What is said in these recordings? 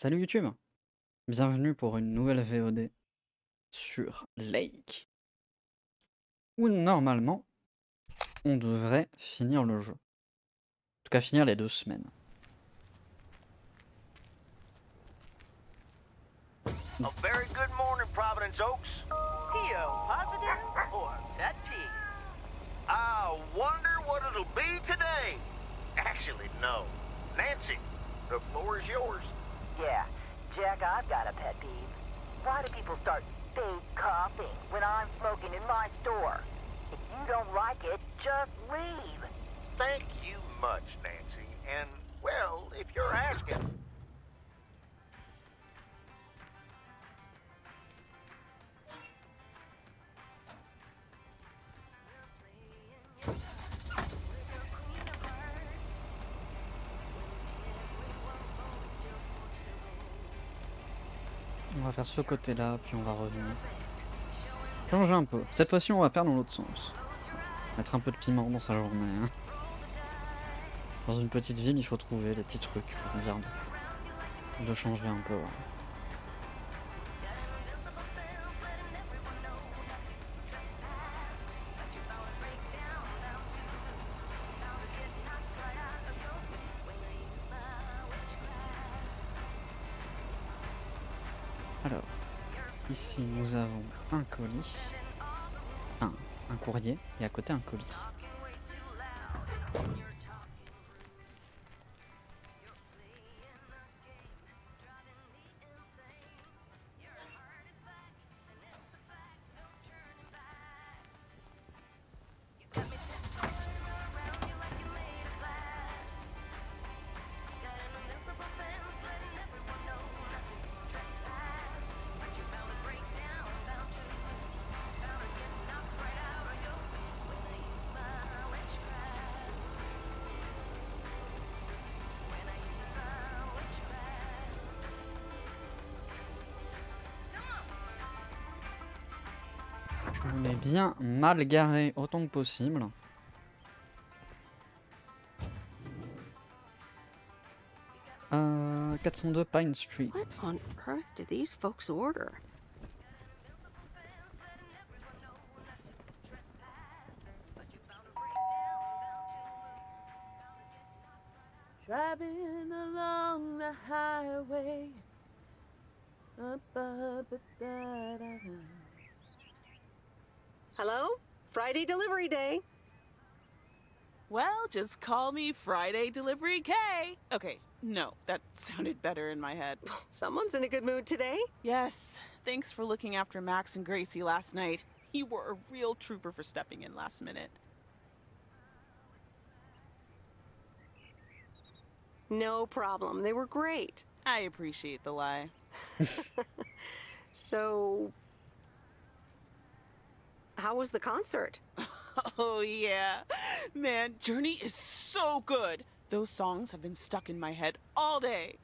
Salut YouTube, bienvenue pour une nouvelle VOD sur Lake, où normalement on devrait finir le jeu. En tout cas finir les 2 semaines. A very good morning, Providence Oaks. P.O. positive or pet peeve? I wonder what it'll be today. Actually, no. Nancy, the floor is yours. Yeah, Jack, I've got a pet peeve. Why do people start fake coughing when I'm smoking in my store? If you don't like it, just leave. Thank you much, Nancy. And, well, if you're asking... On va faire ce côté là, puis on va revenir. Changer un peu. Cette fois-ci on va faire dans l'autre sens. Mettre un peu de piment dans sa journée. Hein. Dans une petite ville il faut trouver des petits trucs pour dire de changer un peu. Ouais. Alors, ici nous avons un colis, enfin un courrier, et à côté un colis. Je me mets bien mal garé autant que possible. Euh, 402 Pine Street. What on earth did these folks order? Driving along the highway. Hello? Friday delivery day. Well, just call me Friday Delivery K. Okay, no, that sounded better in my head. Someone's in a good mood today. Yes, thanks for looking after Max and Gracie last night. You were a real trooper for stepping in last minute. No problem. They were great. I appreciate the lie. So, how was the concert? Oh, yeah. Man, Journey is so good. Those songs have been stuck in my head all day.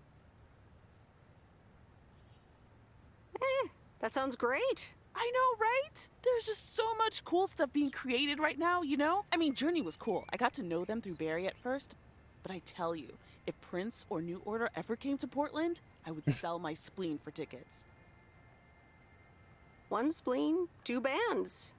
That sounds great. I know, right? There's just so much cool stuff being created right now, you know? I mean, Journey was cool. I got to know them through Barry at first. But I tell you, if Prince or New Order ever came to Portland, I would sell my spleen for tickets. One spleen, two bands.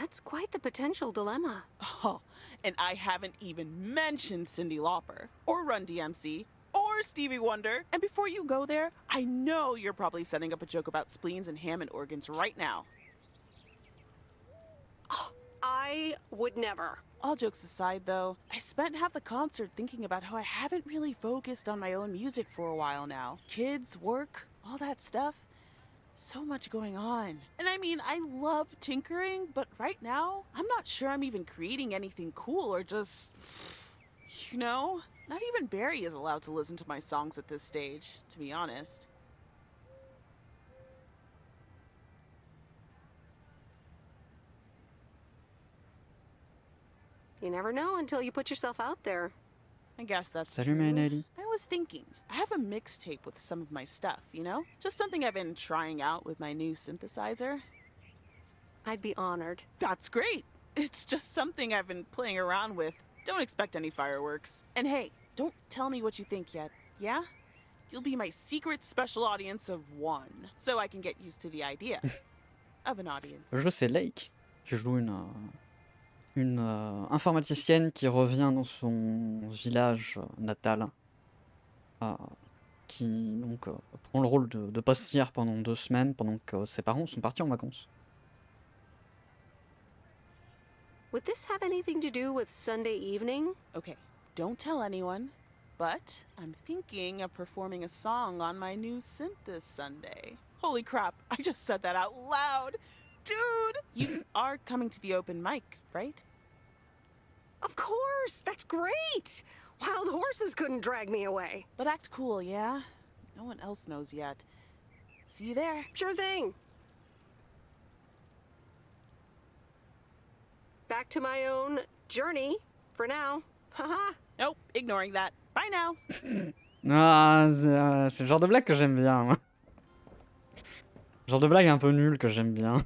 That's quite the potential dilemma. Oh, and I haven't even mentioned Cyndi Lauper, or Run DMC, or Stevie Wonder. And before you go there, I know you're probably setting up a joke about spleens and Hammond organs right now. I would never. All jokes aside, though, I spent half the concert thinking about how I haven't really focused on my own music for a while now. Kids, work, all that stuff. So much going on. And I mean, I love tinkering, but right now, I'm not sure I'm even creating anything cool or just, you know? Not even Barry is allowed to listen to my songs at this stage, to be honest. You never know until you put yourself out there. I guess that's Salut true. Maënali. I was thinking, I have a mixtape with some of my stuff, you know? Just something I've been trying out with my new synthesizer. I'd be honored. That's great. It's just something I've been playing around with. Don't expect any fireworks. And hey, don't tell me what you think yet, yeah? You'll be my secret special audience of one, so I can get used to the idea of an audience. Le jeu c'est Lake. Tu joues une informaticienne qui revient dans son village natal, qui donc prend le rôle de postière pendant 2 semaines pendant que ses parents sont partis en vacances. Would this have anything to do with Sunday evening? Okay, don't tell anyone, but I'm thinking of performing a song on my new synth this Sunday. Holy crap, I just said that out loud! Dude! You are coming to the open mic, right? Of course! That's great! Wild horses couldn't drag me away. But act cool, yeah? No one else knows yet. See you there. Sure thing. Back to my own journey for now. Haha. Nope, ignoring that. Bye now. Ah, c'est le genre de blague que j'aime bien. Moi. Le genre de blague un peu nul que j'aime bien.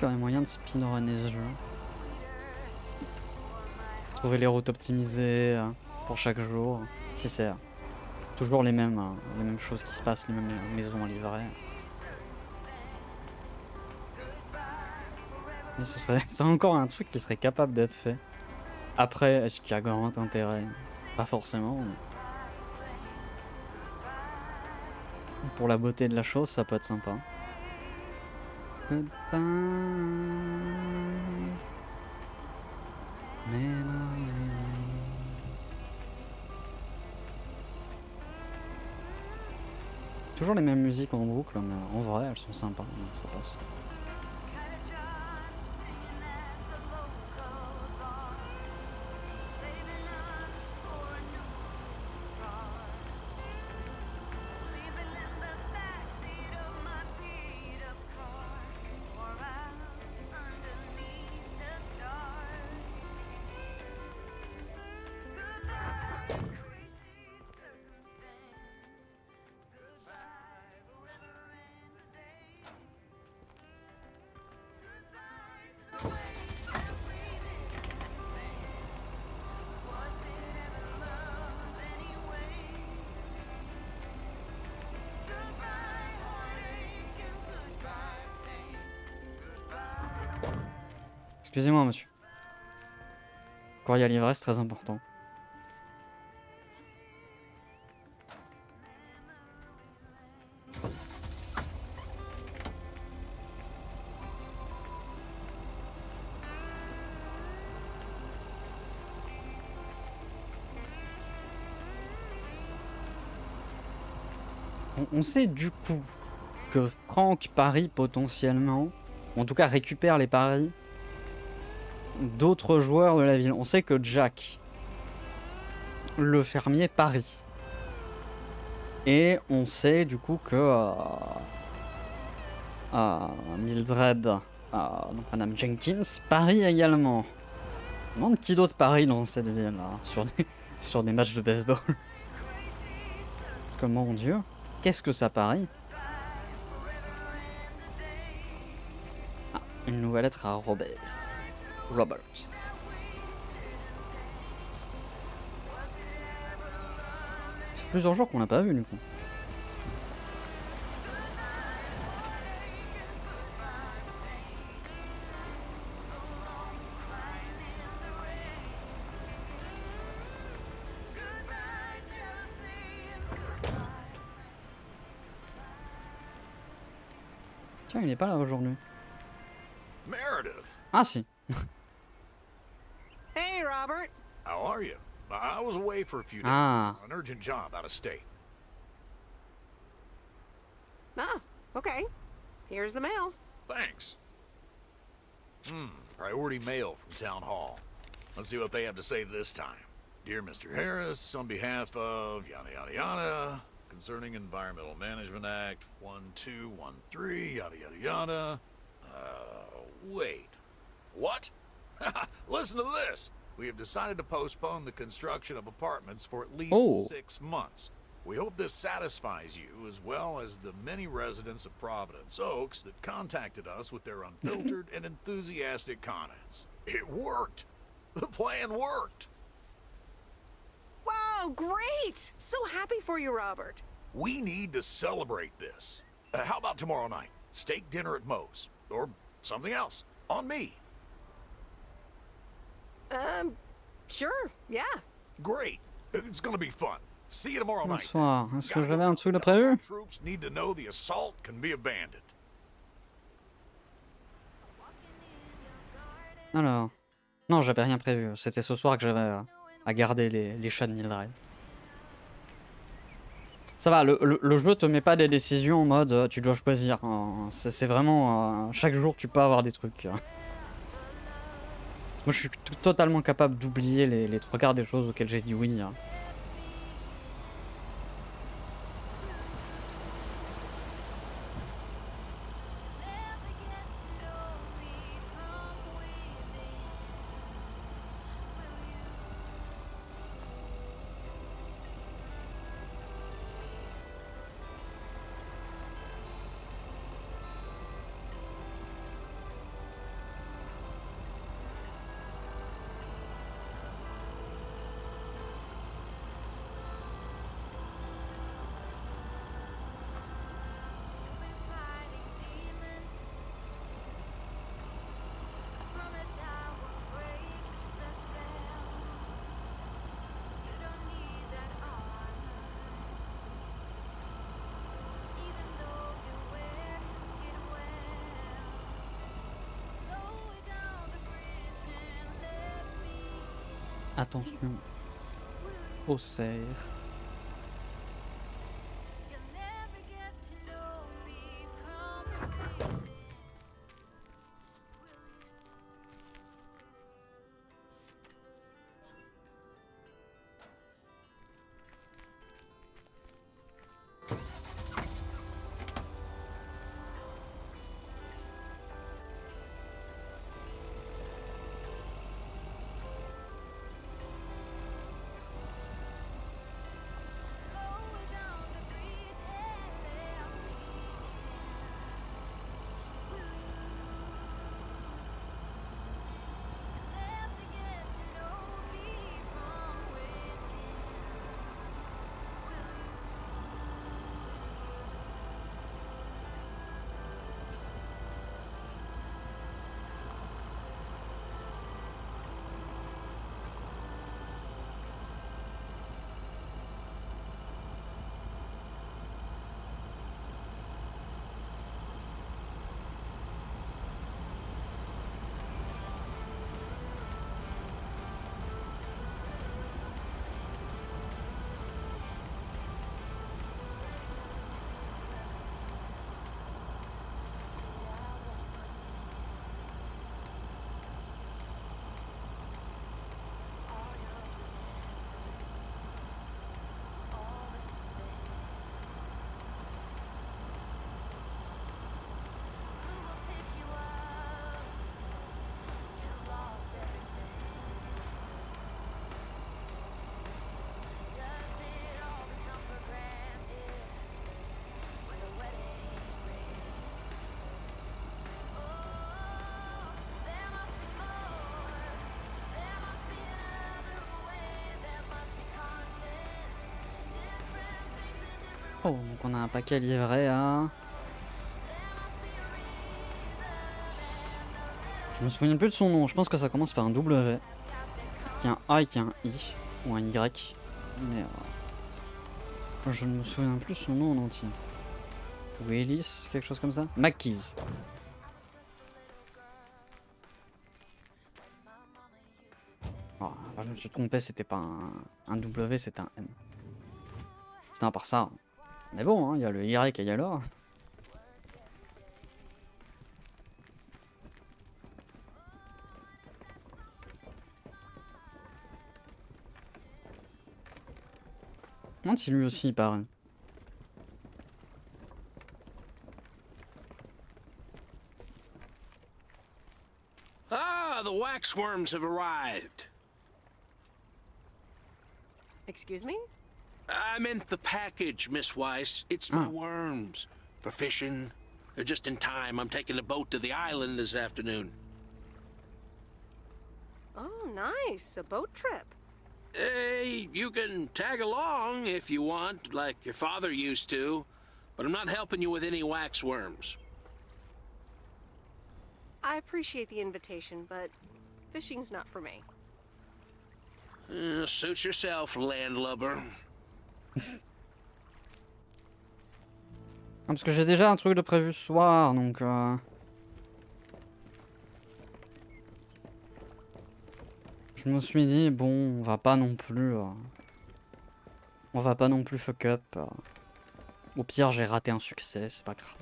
Il y aurait moyen de speedrunner ce jeu. Trouver les routes optimisées pour chaque jour. Si c'est toujours les mêmes choses qui se passent, les mêmes maisons à livrer. Mais c'est encore un truc qui serait capable d'être fait. Après, est-ce qu'il y a grand intérêt? Pas forcément. Mais... pour la beauté de la chose, ça peut être sympa. Goodbye, memory. Toujours les mêmes musiques en boucle, mais en vrai elles sont sympas, donc ça passe. Excusez-moi, monsieur. Courrier à livrer, c'est très important. On sait du coup que Franck parie potentiellement, ou en tout cas récupère les paris d'autres joueurs de la ville. On sait que Jack, le fermier, parie. Et on sait du coup que Mildred, donc Madame Jenkins, parie également. Je me demande qui d'autre parie dans cette ville là, sur des matchs de baseball. Parce que mon dieu, qu'est-ce que ça parie? Ah, une nouvelle lettre à Roberts. C'est plusieurs jours qu'on l'a pas vu du coup. Tiens, il est pas là aujourd'hui. Meredith, Ah si. Hey, Robert. how are you? I was away for a few days. Ah. An urgent job out of state. Ah, okay. Here's the mail. Thanks. Priority mail from Town Hall. Let's see what they have to say this time. Dear Mr. Harris, on behalf of yada yada yada, concerning Environmental Management Act 1213, yada yada yada. Wait. What? Listen to this. We have decided to postpone the construction of apartments for at least 6 months. We hope this satisfies you as well as the many residents of Providence Oaks that contacted us with their unfiltered and enthusiastic comments. It worked. The plan worked. Wow, great! So happy for you, Robert. We need to celebrate this. How about tomorrow night? Steak dinner at Moe's. Or something else. On me. Sure, yeah. Great. It's gonna be fun. See you tomorrow night. Bonsoir. Est-ce que j'avais un dessous de prévu? Troops need to know the assault can be abandoned. Alors... Non, j'avais rien prévu. C'était ce soir que j'avais à garder les chats de Mildred. Ça va, le jeu te met pas des décisions en mode tu dois choisir. C'est vraiment... chaque jour tu peux avoir des trucs. Moi je suis totalement capable d'oublier les trois quarts des choses auxquelles j'ai dit oui. Attention au cerf. Oh, donc on a un paquet livré à... Je me souviens plus de son nom, je pense que ça commence par un W. Qui a un A et qui a un I. Ou un Y. Mais... je ne me souviens plus son nom en entier. Willis, quelque chose comme ça. McKeys. Oh, je me suis trompé, c'était pas un W, c'était un M. Sinon, à part ça, on est bon, il y a le Y et il y a l'A. Moi, si lui aussi, il paraît. Ah, the waxworms have arrived. Excuse me? I meant the package, Miss Weiss. It's my worms. For fishing. They're just in time. I'm taking a boat to the island this afternoon. Oh, nice. A boat trip. Hey, you can tag along if you want, like your father used to. But I'm not helping you with any waxworms. I appreciate the invitation, but fishing's not for me. Suit yourself, landlubber. Parce que j'ai déjà un truc de prévu ce soir, donc je me suis dit bon, on va pas non plus fuck up. Au pire, j'ai raté un succès, c'est pas grave.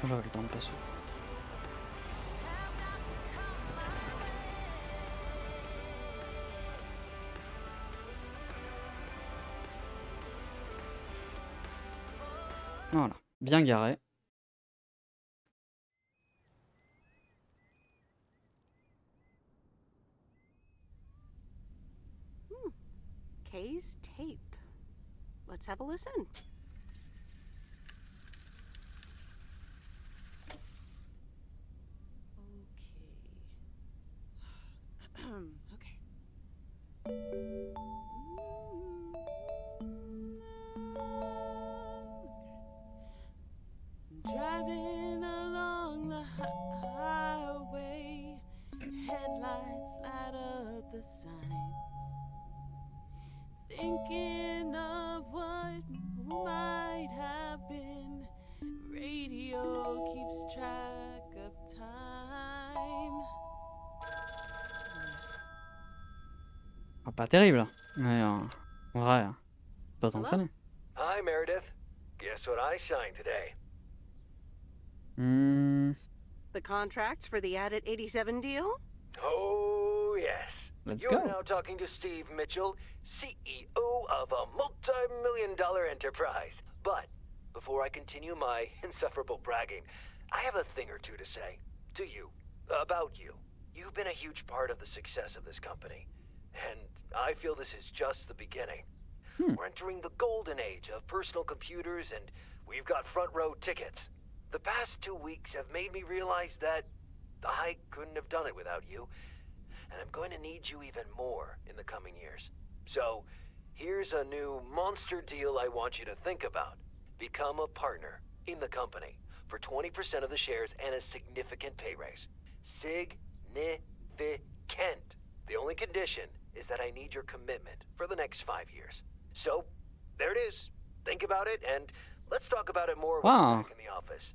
J'aurais le temps de passer. Voilà, bien garé. Kay's tape. Let's have a listen. Driving along the highway, headlights light up the signs. Thinking of what might have been, radio keeps track of time. Ah, pas terrible, mais en vrai, pas t'entraîner. Hi, Meredith. Guess what I signed today? The contracts for the Addit 87 deal? Oh, yes. Let's You're go. now talking to Steve Mitchell, CEO of a multi-million-dollar enterprise. But before I continue my insufferable bragging, I have a thing or two to say to you, about you. You've been a huge part of the success of this company, and I feel this is just the beginning. We're entering the golden age of personal computers, and we've got front row tickets. The past 2 weeks have made me realize that I couldn't have done it without you, and I'm going to need you even more in the coming years. So, here's a new monster deal I want you to think about. Become a partner in the company for 20% of the shares and a significant pay raise. Significant. The only condition is that I need your commitment for the next 5 years. So, there it is. Think about it, and let's talk about it more when we're back in the office.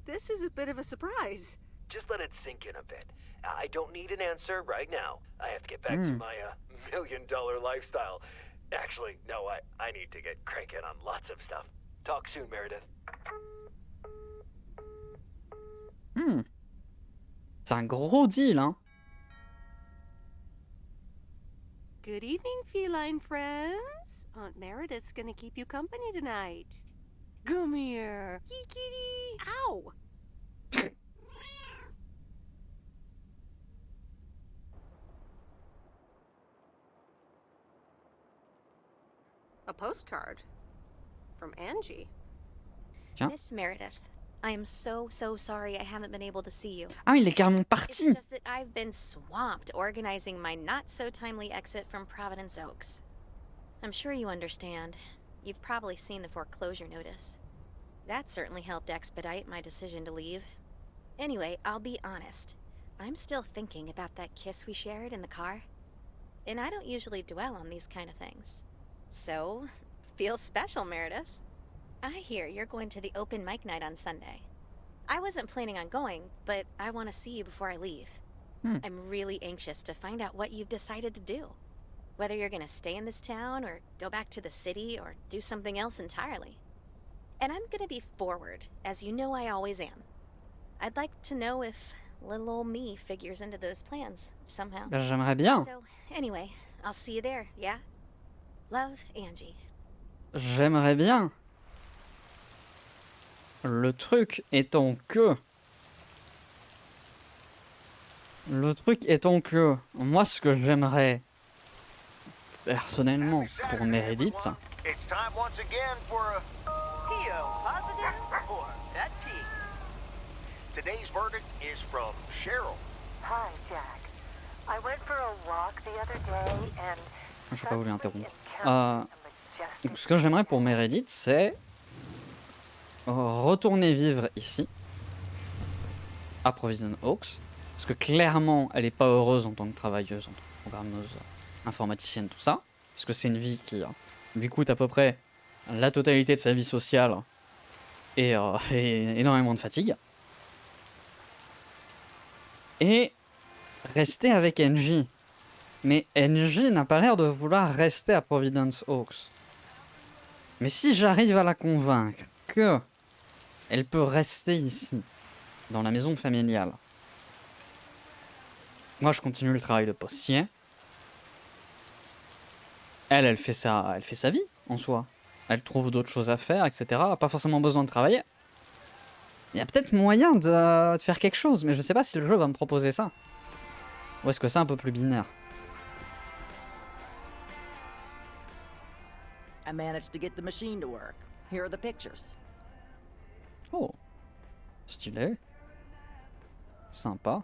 This is a bit of a surprise. Just let it sink in a bit. I don't need an answer right now. I have to get back to my $1 million lifestyle. Actually, no, I need to get cranking on lots of stuff. Talk soon, Meredith. C'est un gros deal, hein. Good evening, feline friends. Aunt Meredith's gonna keep you company tonight. Come here. Kitty. Ow! A postcard from Angie. Tiens. Miss Meredith, I am so sorry I haven't been able to see you. Ah, il est carrément It's parti. just that I've been swamped organizing my not-so-timely exit from Providence Oaks. I'm sure you understand. You've probably seen the foreclosure notice. That certainly helped expedite my decision to leave. Anyway, I'll be honest. I'm still thinking about that kiss we shared in the car. And I don't usually dwell on these kind of things. So, feels special, Meredith. I hear you're going to the open mic night on Sunday. I wasn't planning on going, but I want to see you before I leave. I'm really anxious to find out what you've decided to do. Whether you're going to stay in this town, or go back to the city, or do something else entirely. And I'm going to be forward, as you know I always am. I'd like to know if little old me figures into those plans, somehow. Ben, j'aimerais bien. So, anyway, I'll see you there, yeah? Love, Angie. J'aimerais bien. Le truc étant que... Moi, ce que j'aimerais... personnellement, pour Meredith... It's time once again for a P.O. positive or petit? Today's verdict is from Cheryl. Hi, Jack. I went for a walk the other day and... Je vais pas voulu interrompre. a Donc, ce que j'aimerais pour Meredith, c'est... retourner vivre ici. À Providence Oaks. Parce que clairement, elle est pas heureuse en tant que travailleuse, en tant que programmeuse, informaticienne, tout ça. Parce que c'est une vie qui lui coûte à peu près la totalité de sa vie sociale. Et énormément de fatigue. Et rester avec Angie. Mais Angie n'a pas l'air de vouloir rester à Providence Oaks. Mais si j'arrive à la convaincre que elle peut rester ici, dans la maison familiale, moi je continue le travail de postier. Elle fait sa vie en soi. Elle trouve d'autres choses à faire, etc. Pas forcément besoin de travailler. Il y a peut-être moyen de faire quelque chose, mais je sais pas si le jeu va me proposer ça. Ou est-ce que c'est un peu plus binaire? I managed to get the machine to work. Here are the pictures. Oh, stylé. Sympa.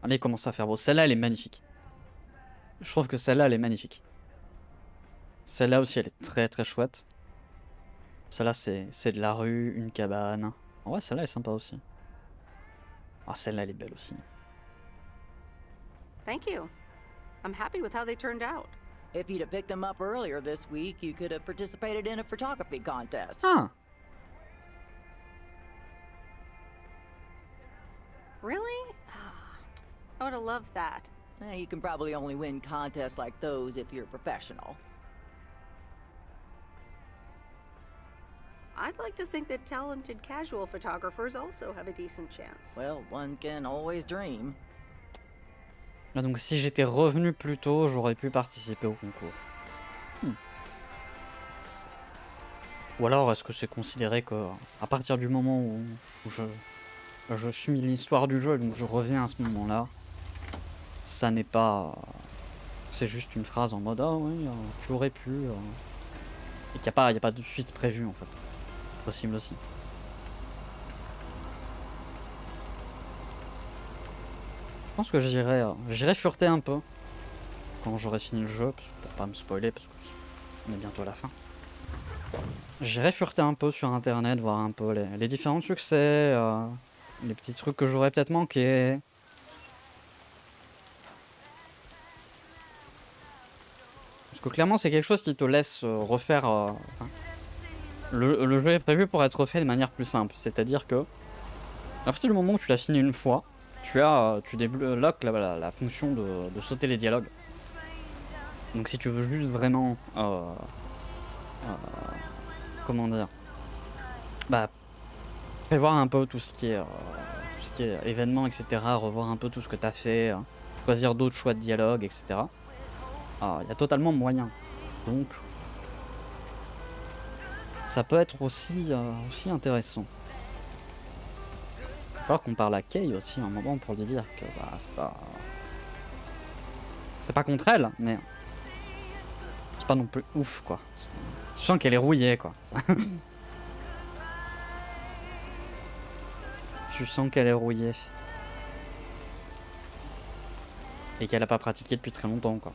Allez, il commence à faire beau. Celle-là, elle est magnifique. Je trouve que celle-là, elle est magnifique. Celle-là aussi, elle est très très chouette. Celle-là, c'est de la rue, une cabane. En vrai, celle-là est sympa aussi. Ah, celle-là, elle est belle aussi. Thank you. I'm happy with how they turned out. If you'd have picked them up earlier this week, you could have participated in a photography contest. Ah! Really? I would have loved that. You can probably only win contests like those if you're a professional. I'd like to think that talented casual photographers also have a decent chance. Well, one can always dream. Ah, donc si j'étais revenu plus tôt, j'aurais pu participer au concours. Ou alors est-ce que c'est considéré que à partir du moment où je suis l'histoire du jeu, donc je reviens à ce moment-là, ça n'est pas... C'est juste une phrase en mode « Ah oui, tu aurais pu... Et qu'il n'y a pas de suite prévue en fait. Possible aussi. Je pense que j'irai fureter un peu quand j'aurai fini le jeu, pour pas me spoiler, parce qu'on est bientôt à la fin. J'irai fureter un peu sur internet, voir un peu les différents succès, les petits trucs que j'aurais peut-être manqué. Parce que clairement c'est quelque chose qui te laisse refaire... Le jeu est prévu pour être refait de manière plus simple, c'est-à-dire que à partir du moment où tu l'as fini une fois, tu débloques la fonction de sauter les dialogues. Donc si tu veux juste vraiment comment dire, bah prévoir un peu tout ce qui est événements, etc., revoir un peu tout ce que tu as fait, choisir d'autres choix de dialogue, etc. Il y a totalement moyen. Donc ça peut être aussi intéressant. Il va falloir qu'on parle à Kay aussi un moment pour lui dire que bah, c'est pas contre elle, mais c'est pas non plus ouf quoi. Tu sens qu'elle est rouillée quoi. tu sens qu'elle est rouillée. Et qu'elle a pas pratiqué depuis très longtemps, quoi.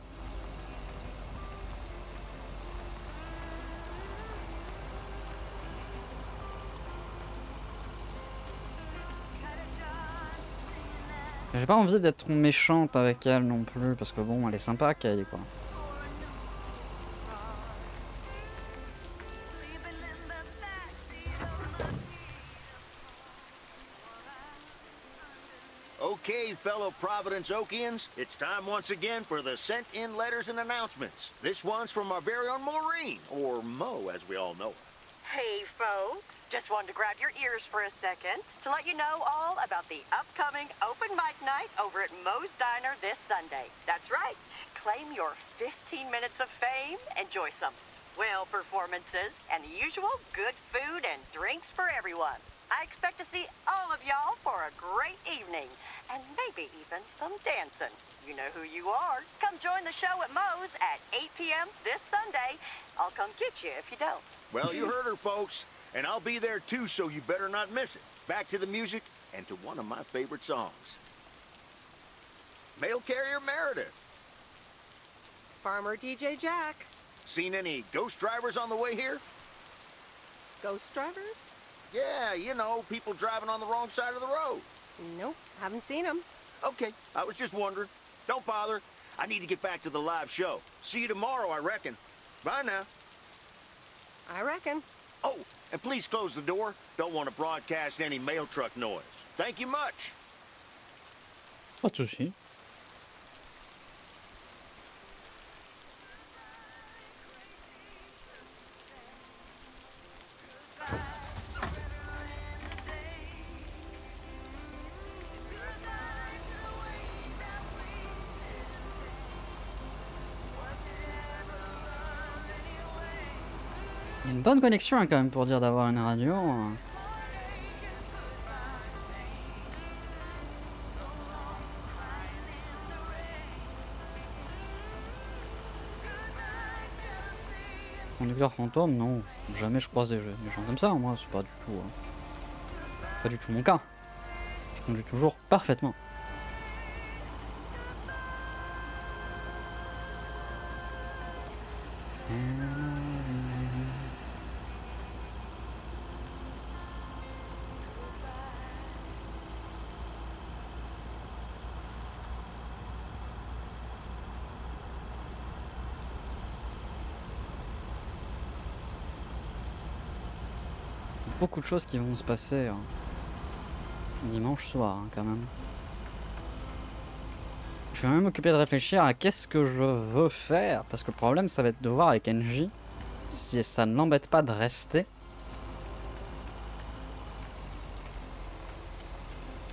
J'ai pas envie d'être méchante avec elle non plus, parce que bon, elle est sympa, Kay, quoi. Okay, fellow Providence Okians, it's time once again for the sent-in letters and announcements. This one's from our very own Maureen, or Mo, as we all know her. Hey, folks. Just wanted to grab your ears for a second to let you know all about the upcoming open mic night over at Mo's Diner this Sunday. That's right. Claim your 15 minutes of fame, enjoy some swell performances, and the usual good food and drinks for everyone. I expect to see all of y'all for a great evening, and maybe even some dancing. You know who you are. Come join the show at Mo's at 8 p.m. this Sunday. I'll come get you if you don't. Well, you heard her, folks. And I'll be there too, so you better not miss it. Back to the music and to one of my favorite songs. Mail carrier Meredith. Farmer DJ Jack. Seen any ghost drivers on the way here? Ghost drivers? Yeah, you know, people driving on the wrong side of the road. Nope, haven't seen them. Okay, I was just wondering. Don't bother. I need to get back to the live show. See you tomorrow, I reckon. Bye now. I reckon. Oh, and please close the door. Don't want to broadcast any mail truck noise. Thank you much. Pas de soucis. Une bonne connexion hein, quand même pour dire d'avoir une radio. Conducteur fantôme, non. Jamais je croise des gens comme ça, moi, c'est pas du tout mon cas. Je conduis toujours parfaitement. Beaucoup de choses qui vont se passer dimanche soir hein, quand même. Je vais même m'occuper de réfléchir à qu'est-ce que je veux faire, parce que le problème ça va être de voir avec NJ si ça ne l'embête pas de rester.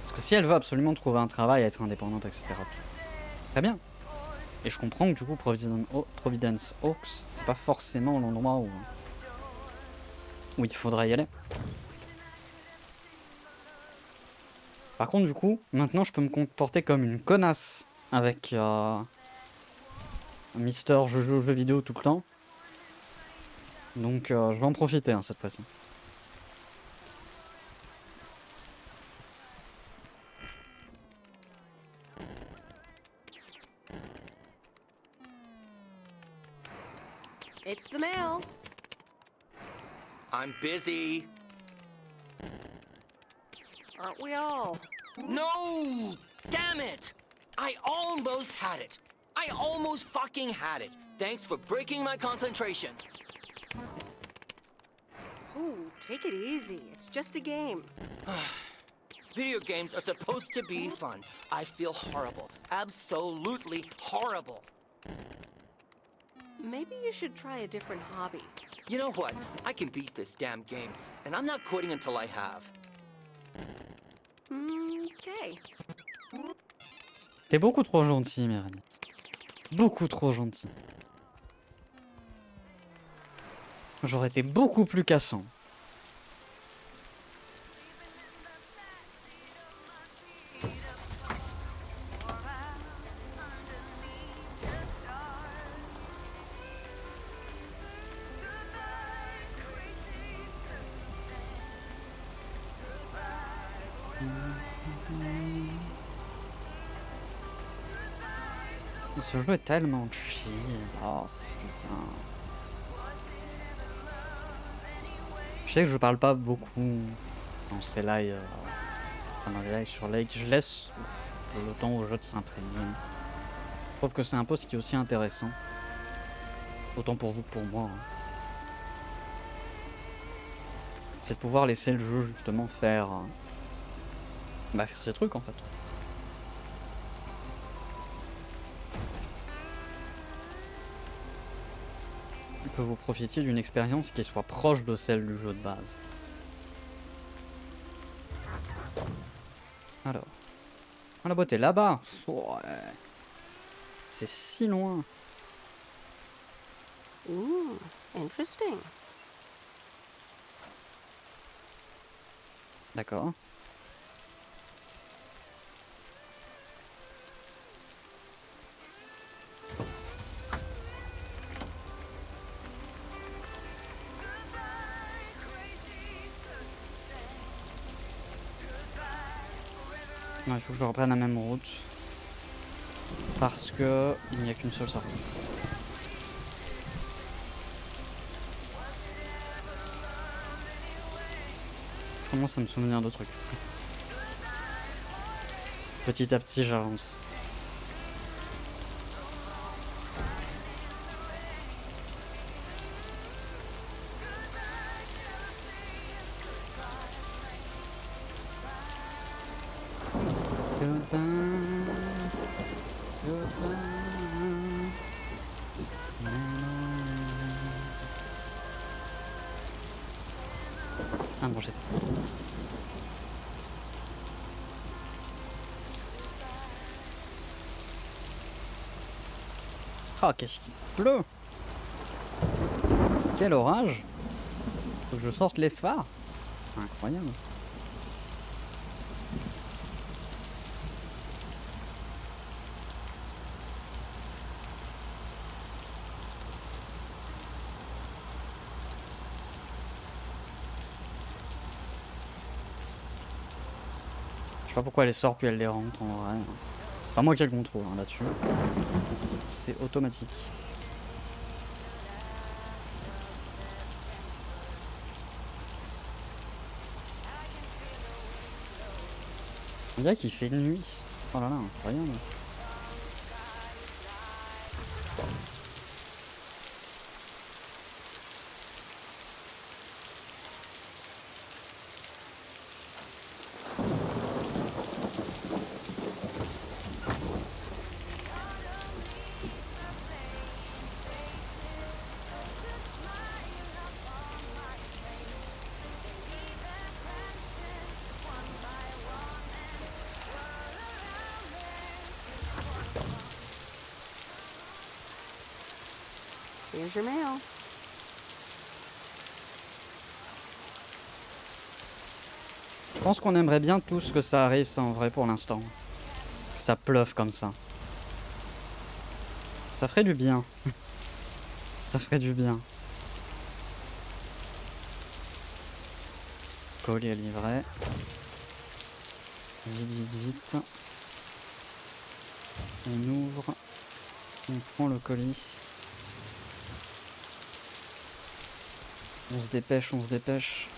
Parce que si elle veut absolument trouver un travail, être indépendante, etc. Très bien. Et je comprends que du coup Providence Oaks, c'est pas forcément l'endroit où il faudra y aller. Par contre du coup, maintenant je peux me comporter comme une connasse avec Mister je joue aux jeux vidéo tout le temps. Donc je vais en profiter hein, cette fois-ci. It's the mail. I'm busy. Aren't we all? No! Damn it! I almost had it. I almost fucking had it. Thanks for breaking my concentration. Ooh, take it easy. It's just a game. Video games are supposed to be fun. I feel horrible. Absolutely horrible. Maybe you should try a different hobby. You know what? I can beat this damn game, and I'm not quitting until I have. Okay. T'es beaucoup trop gentil, Meredith. Beaucoup trop gentil. J'aurais été beaucoup plus cassant. Ce jeu est tellement chill. Oh, ça fait du bien. Je sais que je parle pas beaucoup dans ces lives, dans les lives sur Lake. Je laisse le temps au jeu de s'imprégner. Je trouve que c'est un peu ce qui est aussi intéressant. Autant pour vous que pour moi. Hein. C'est de pouvoir laisser le jeu justement faire... faire ses trucs en fait. Que vous profitiez d'une expérience qui soit proche de celle du jeu de base. Alors. Oh, la boîte est là-bas. Ouais. C'est si loin. Ooh, interesting. D'accord. Non, il faut que je reprenne la même route. Parce que il n'y a qu'une seule sortie. Je commence à me souvenir de trucs. Petit à petit, j'avance. Ah non, j'étais trop. Oh, qu'est-ce qu'il pleut! Quel orage! Faut que je sorte les phares! Incroyable! Je sais pas pourquoi elle les sort puis elle les rentre en vrai. C'est pas moi qui ai le contrôle hein, là-dessus. C'est automatique. On dirait qu'il fait nuit. Oh là là, incroyable. Here's your mail. Je pense qu'on aimerait bien tous que ça arrive, ça en vrai pour l'instant. Ça pleuve comme ça. Ça ferait du bien. Ça ferait du bien. Colis à livret. Vite, vite, vite. On ouvre. On prend le colis. On se dépêche, on se dépêche.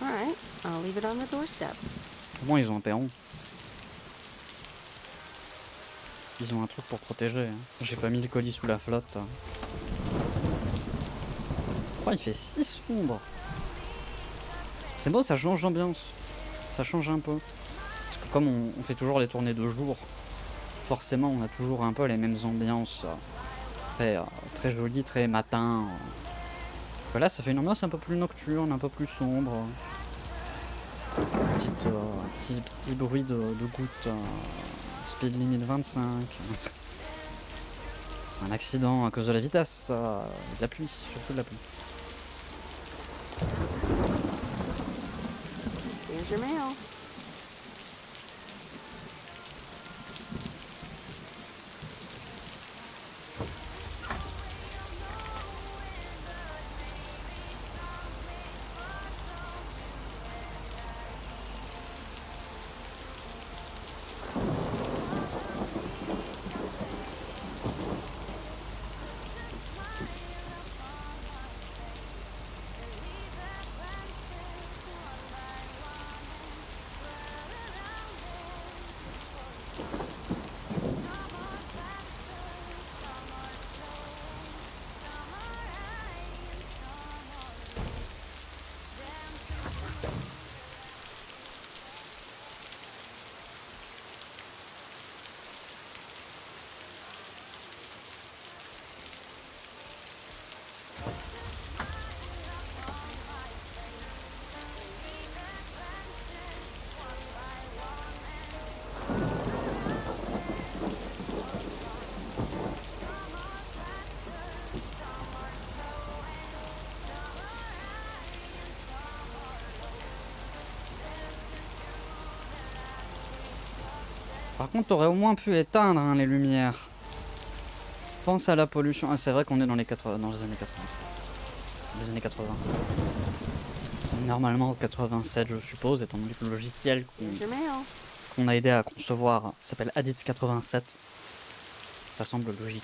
Alright, I'll leave it on the doorstep. Comment ils ont un perron? Ils ont un truc pour protéger. Hein. J'ai pas mis le colis sous la flotte. Oh, il fait si sombre. C'est beau, ça change d'ambiance. Ça change un peu. Parce que comme on fait toujours les tournées de jour, forcément on a toujours un peu les mêmes ambiances. Très jolies, très matin. Là ça fait une ambiance un peu plus nocturne, un peu plus sombre. Petit bruit de gouttes. Speed limit 25. Un accident à cause de la vitesse. De la pluie, surtout de la pluie. Here's your mail. Par contre, t'aurais au moins pu éteindre hein, les lumières. Pense à la pollution. Ah, c'est vrai qu'on est dans les, dans les années 87. Les années 80. Normalement 87, je suppose, étant donné que le logiciel qu'on a aidé à concevoir s'appelle Adit 87. Ça semble logique.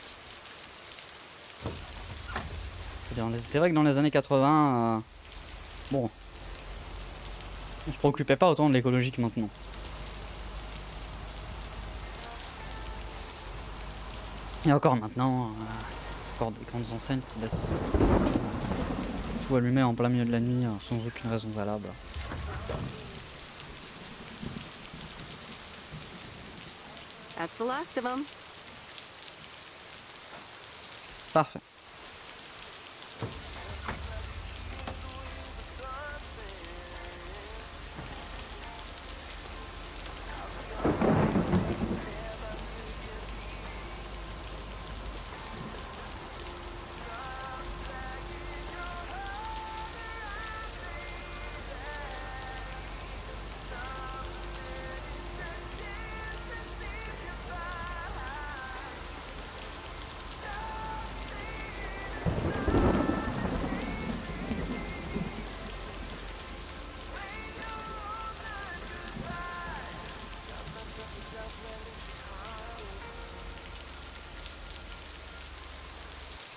C'est vrai que dans les années 80, bon, on se préoccupait pas autant de l'écologie que maintenant. Et encore maintenant, encore des grandes enseignes qui laissent tout allumé en plein milieu de la nuit sans aucune raison valable. That's the last of them. Parfait.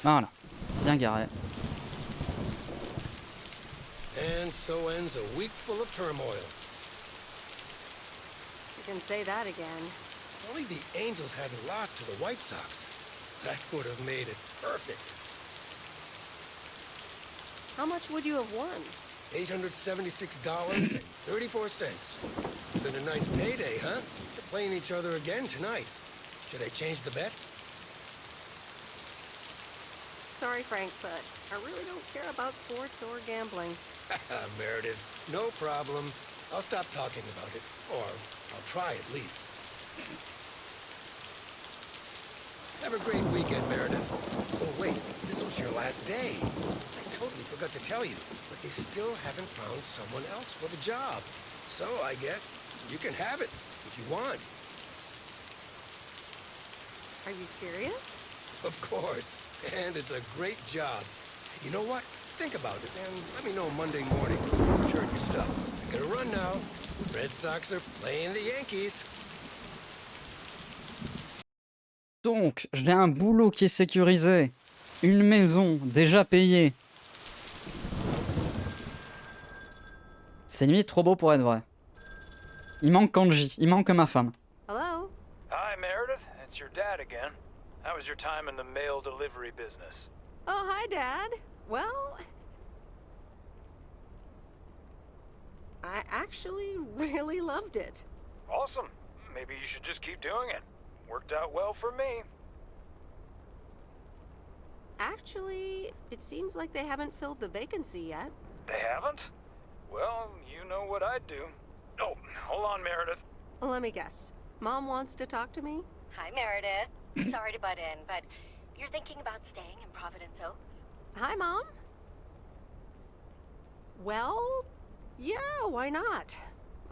Voilà, bien garé. And so ends a week full of turmoil. You can say that again. If only the Angels hadn't lost to the White Sox. That would have made it perfect. How much would you have won? $876.34. Been a nice payday, huh? They're playing each other again tonight. Should I change the bet? Sorry, Frank, but I really don't care about sports or gambling. Meredith, no problem. I'll stop talking about it. Or I'll try at least. Have a great weekend, Meredith. Oh, wait, this was your last day. I totally forgot to tell you, but they still haven't found someone else for the job. So I guess you can have it if you want. Are you serious? Of course. And it's a great job. You know what? Think about it and let me know Monday morning. Return your stuff. I gotta run now. Red Sox are playing the Yankees. Donc, j'ai un boulot qui est sécurisé. Une maison déjà payée. C'est limite trop beau pour être vrai. Il manque Kanji, il manque ma femme. Hello? Hi, Meredith. It's your dad again. How was your time in the mail delivery business? Oh, hi, Dad. Well, I actually really loved it. Awesome. Maybe you should just keep doing it. Worked out well for me. Actually, it seems like they haven't filled the vacancy yet. They haven't? Well, you know what I'd do. Oh, hold on, Meredith. Let me guess. Mom wants to talk to me? Hi, Meredith. Sorry to butt in, but you're thinking about staying in Providence Oaks? Hi, Mom. Well, yeah, why not?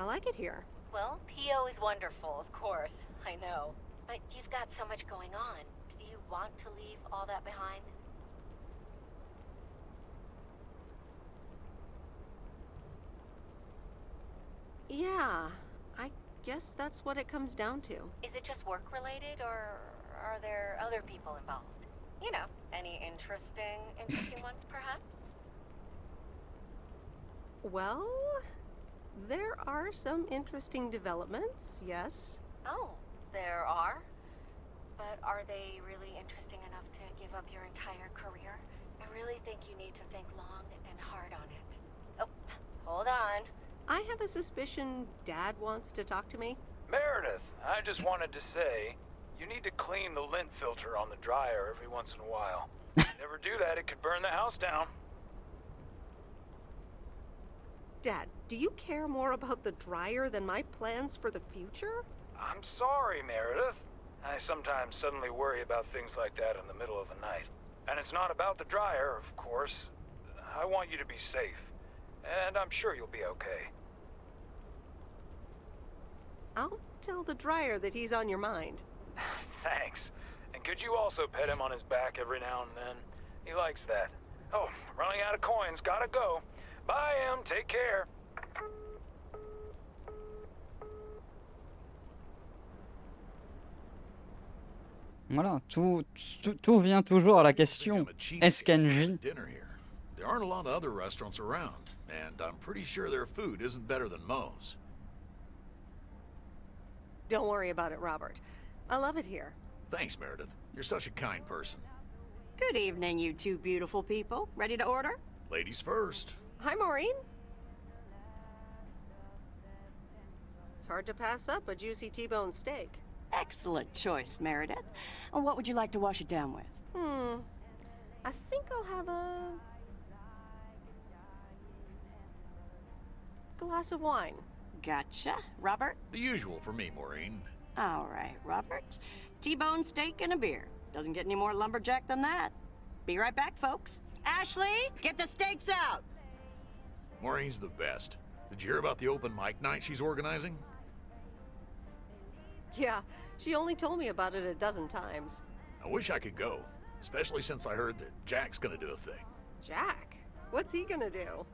I like it here. Well, PO is wonderful, of course. I know. But you've got so much going on. Do you want to leave all that behind? Yeah, I guess that's what it comes down to. Is it just work-related, or are there other people involved? You know, any interesting ones, perhaps? Well, there are some interesting developments, yes. Oh, there are? But are they really interesting enough to give up your entire career? I really think you need to think long and hard on it. Oh, hold on. I have a suspicion Dad wants to talk to me. Meredith, I just wanted to say, you need to clean the lint filter on the dryer every once in a while. Never do that, it could burn the house down. Dad, do you care more about the dryer than my plans for the future? I'm sorry, Meredith. I sometimes suddenly worry about things like that in the middle of the night. And it's not about the dryer, of course. I want you to be safe. And I'm sure you'll be okay. I'll Tell the dryer that he's on your mind. Thanks. And could you also pet him on his back every now and then? He likes that. Oh, running out of coins, gotta go. Bye, Em, take care. Voilà, tout revient toujours à la question, est-ce qu'Angie... There aren't a lot of other restaurants around, and I'm pretty sure their food isn't better than Moe's. Don't worry about it, Robert. I love it here. Thanks, Meredith. You're such a kind person. Good evening, you two beautiful people. Ready to order? Ladies first. Hi, Maureen. It's hard to pass up a juicy T-bone steak. Excellent choice, Meredith. And what would you like to wash it down with? I think I'll have a glass of wine. Gotcha. Robert? The usual for me, Maureen. All right, Robert. T-bone steak and a beer. Doesn't get any more lumberjack than that. Be right back, folks. Ashley, get the steaks out! Maureen's the best. Did you hear about the open mic night she's organizing? Yeah, she only told me about it a dozen times. I wish I could go, especially since I heard that Jack's gonna do a thing. Jack? What's he gonna do?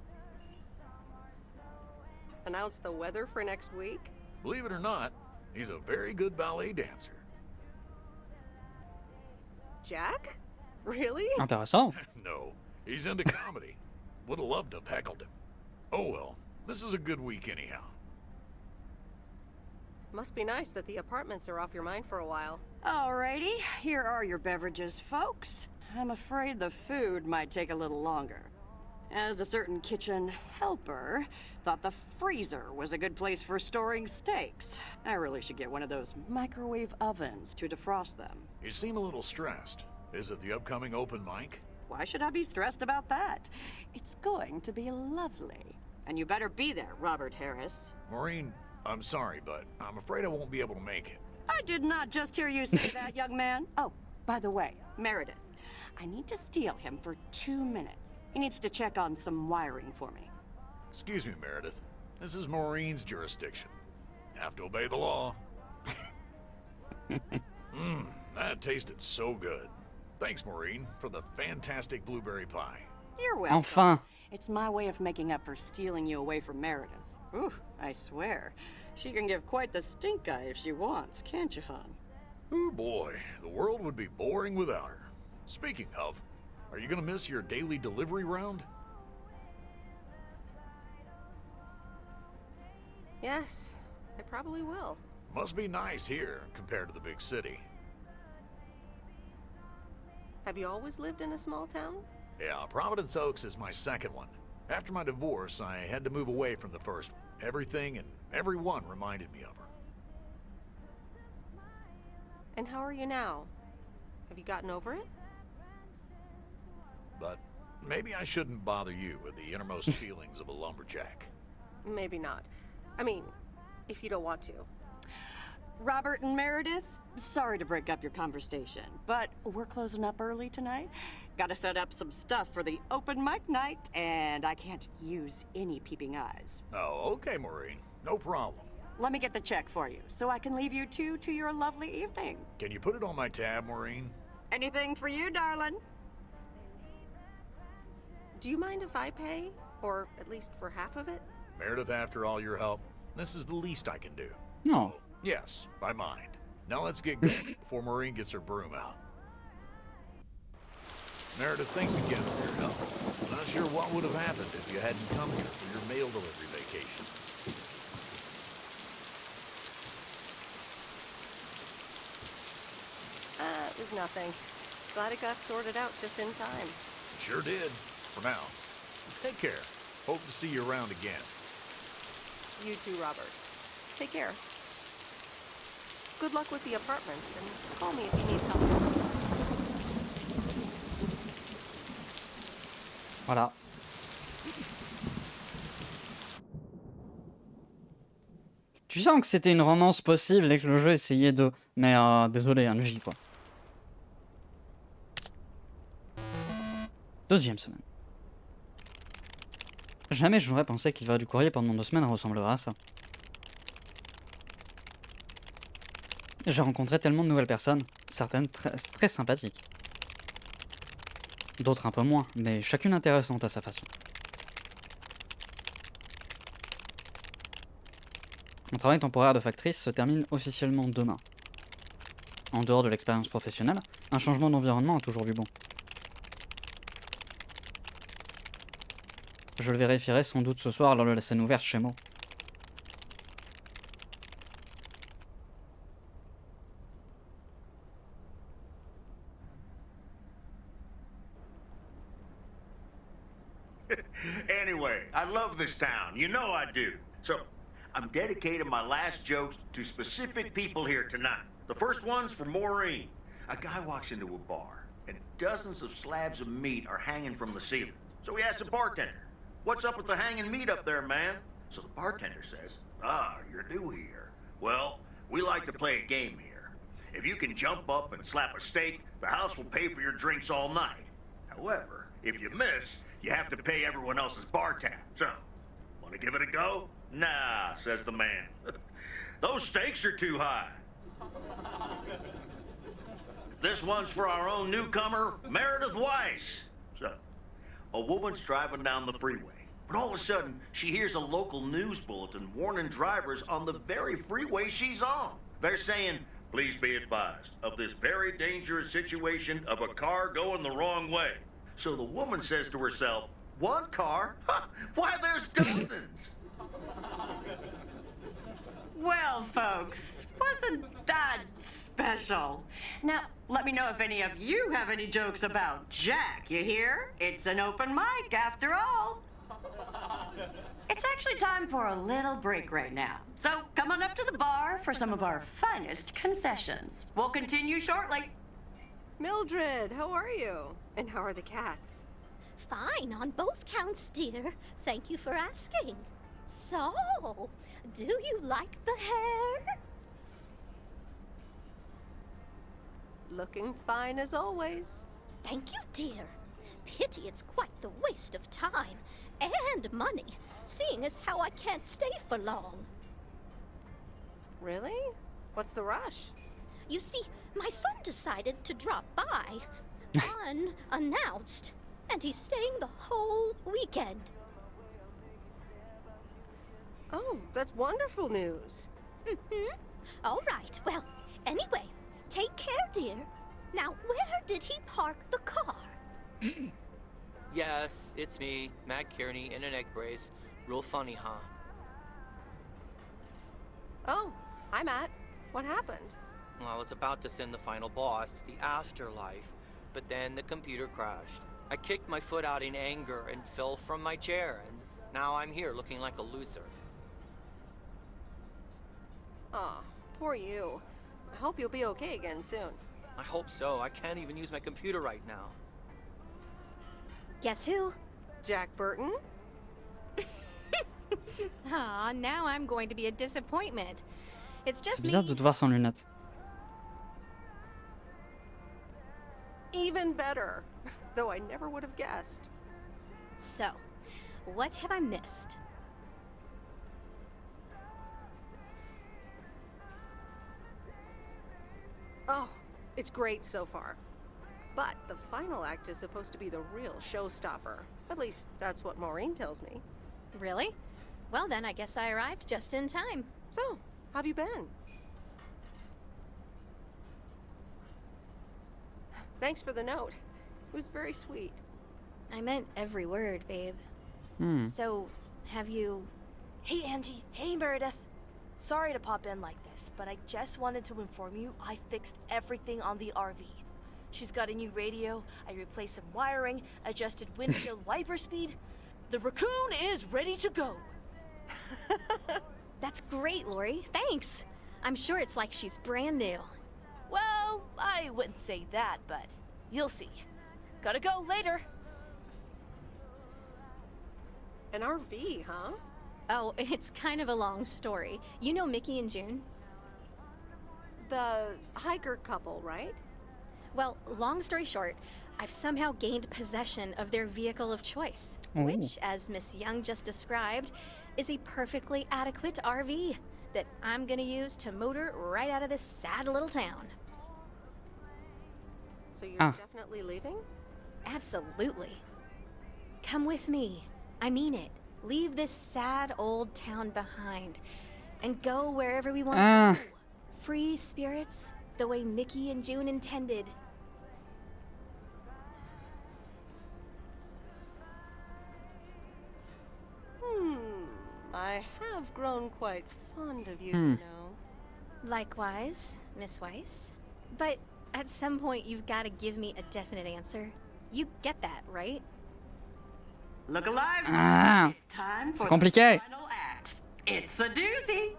Announce the weather for next week? Believe it or not, he's a very good ballet dancer. Jack? Really? Intéressant. No, he's into comedy. Would have loved to have heckled him. Oh well, this is a good week anyhow. Must be nice that the apartments are off your mind for a while. Alrighty, here are your beverages, folks. I'm afraid the food might take a little longer, as a certain kitchen helper thought the freezer was a good place for storing steaks. I really should get one of those microwave ovens to defrost them. You seem a little stressed. Is it the upcoming open mic? Why should I be stressed about that? It's going to be lovely. And you better be there, Robert Harris. Maureen, I'm sorry, but I'm afraid I won't be able to make it. I did not just hear you say that, young man. Oh, by the way, Meredith, I need to steal him for 2 minutes. He needs to check on some wiring for me. Excuse me, Meredith. This is Maureen's jurisdiction. Have to obey the law. That tasted so good. Thanks, Maureen, for the fantastic blueberry pie. You're welcome. Enfin. It's my way of making up for stealing you away from Meredith. Ooh, I swear. She can give quite the stink eye if she wants, can't you, hon? Oh boy, the world would be boring without her. Speaking of, are you gonna miss your daily delivery round? Yes, I probably will. Must be nice here compared to the big city. Have you always lived in a small town? Yeah, Providence Oaks is my second one. After my divorce, I had to move away from the first one. Everything and everyone reminded me of her. And how are you now? Have you gotten over it? But maybe I shouldn't bother you with the innermost feelings of a lumberjack. Maybe not. I mean, if you don't want to. Robert and Meredith, sorry to break up your conversation, but we're closing up early tonight. Gotta set up some stuff for the open mic night, and I can't use any peeping eyes. Oh, okay, Maureen. No problem. Let me get the check for you, so I can leave you two to your lovely evening. Can you put it on my tab, Maureen? Anything for you, darling. Do you mind if I pay? Or at least for half of it? Meredith, after all your help, this is the least I can do. No. So, yes, I mind. Now let's get going before Maureen gets her broom out. Meredith, thanks again for your help. I'm not sure what would have happened if you hadn't come here for your mail delivery vacation. It was nothing. Glad it got sorted out just in time. Sure did. For now. Take care. Hope to see you around again. You too, Robert. Take care. Good luck with the apartments, and call me if you need help. Voilà. Tu sens que c'était une romance possible et que le jeu essayait de... Mais désolé, Angie, quoi. Deuxième semaine. Jamais je n'aurais pensé qu'il va du courrier pendant 2 semaines ressemblerait à ça. J'ai rencontré tellement de nouvelles personnes, certaines très sympathiques. D'autres un peu moins, mais chacune intéressante à sa façon. Mon travail temporaire de factrice se termine officiellement demain. En dehors de l'expérience professionnelle, un changement d'environnement a toujours du bon. Je le vérifierai sans doute ce soir lors de la scène ouverte chez moi. Anyway, I love this town. You know I do. So, I'm dedicating my last jokes to specific people here tonight. The first one's for Maureen. A guy walks into a bar, and dozens of slabs of meat are hanging from the ceiling. So he asks the bartender, "What's up with the hanging meat up there, man?" So the bartender says, "Ah, you're new here. Well, we like to play a game here. If you can jump up and slap a steak, the house will pay for your drinks all night. However, if you miss, you have to pay everyone else's bar tab. So, want to give it a go?" "Nah," says the man. "Those stakes are too high." This one's for our own newcomer, Meredith Weiss. So, a woman's driving down the freeway, but all of a sudden, she hears a local news bulletin warning drivers on the very freeway she's on. They're saying, "Please be advised of this very dangerous situation of a car going the wrong way." So the woman says to herself, "One car? Ha! Why, there's dozens." Well, folks, wasn't that special? Now, let me know if any of you have any jokes about Jack, you hear? It's an open mic after all. It's actually time for a little break right now. So come on up to the bar for some of our finest concessions. We'll continue shortly. Mildred, how are you? And how are the cats? Fine on both counts, dear. Thank you for asking. So, do you like the hair? Looking fine as always. Thank you, dear. Pity it's quite the waste of time and money, seeing as how I can't stay for long. Really? What's the rush? You see, my son decided to drop by, unannounced, and he's staying the whole weekend. Oh, that's wonderful news. Mm-hmm. All right, well, anyway, take care, dear. Now, where did he park the car? Yes, it's me, Matt Kearney, in an egg brace. Real funny, huh? Oh, hi, Matt. What happened? Well, I was about to send the final boss to the afterlife, but then the computer crashed. I kicked my foot out in anger and fell from my chair, and now I'm here looking like a loser. Aw, poor you. I hope you'll be okay again soon. I hope so. I can't even use my computer right now. Guess who? Jack Burton? Aw, now I'm going to be a disappointment. It's just C'est bizarre de te voir sans lunettes. Even better. Though I never would have guessed. So, what have I missed? Oh, it's great so far. But the final act is supposed to be the real showstopper. At least, that's what Maureen tells me. Really? Well then, I guess I arrived just in time. So, how've you been? Thanks for the note. It was very sweet. I meant every word, babe. So, have you... Hey, Angie. Hey, Meredith. Sorry to pop in like this, but I just wanted to inform you I fixed everything on the RV. She's got a new radio, I replaced some wiring, adjusted windshield wiper speed. The raccoon is ready to go. That's great, Lori. Thanks. I'm sure it's like she's brand new. Well, I wouldn't say that, but you'll see. Gotta go later. An RV, huh? Oh, it's kind of a long story. You know Mickey and June? The hiker couple, right? Well, long story short, I've somehow gained possession of their vehicle of choice, which, as Miss Young just described, is a perfectly adequate RV. that I'm gonna use to motor right out of this sad little town. So you're definitely leaving? Absolutely. Come with me. I mean it. Leave this sad old town behind and go wherever we want to go. Free spirits, the way Mickey and June intended. I have grown quite fond of you, you know. Likewise, Miss Weiss. But at some point, you've got to give me a definite answer. You get that, right? Look alive! It's time for compliqué. the final act. It's a doozy.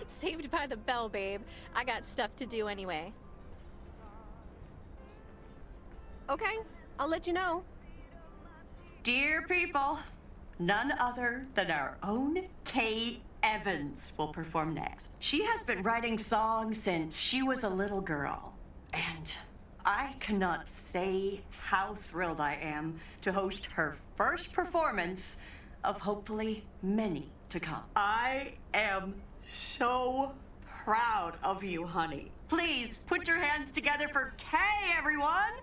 Saved by the bell, babe. I got stuff to do anyway. Okay, I'll let you know. Dear people, none other than our own Kay Evans will perform next. She has been writing songs since she was a little girl, and I cannot say how thrilled I am to host her first performance of hopefully many to come. I am so proud of you, honey. Please put your hands together for Kay, everyone.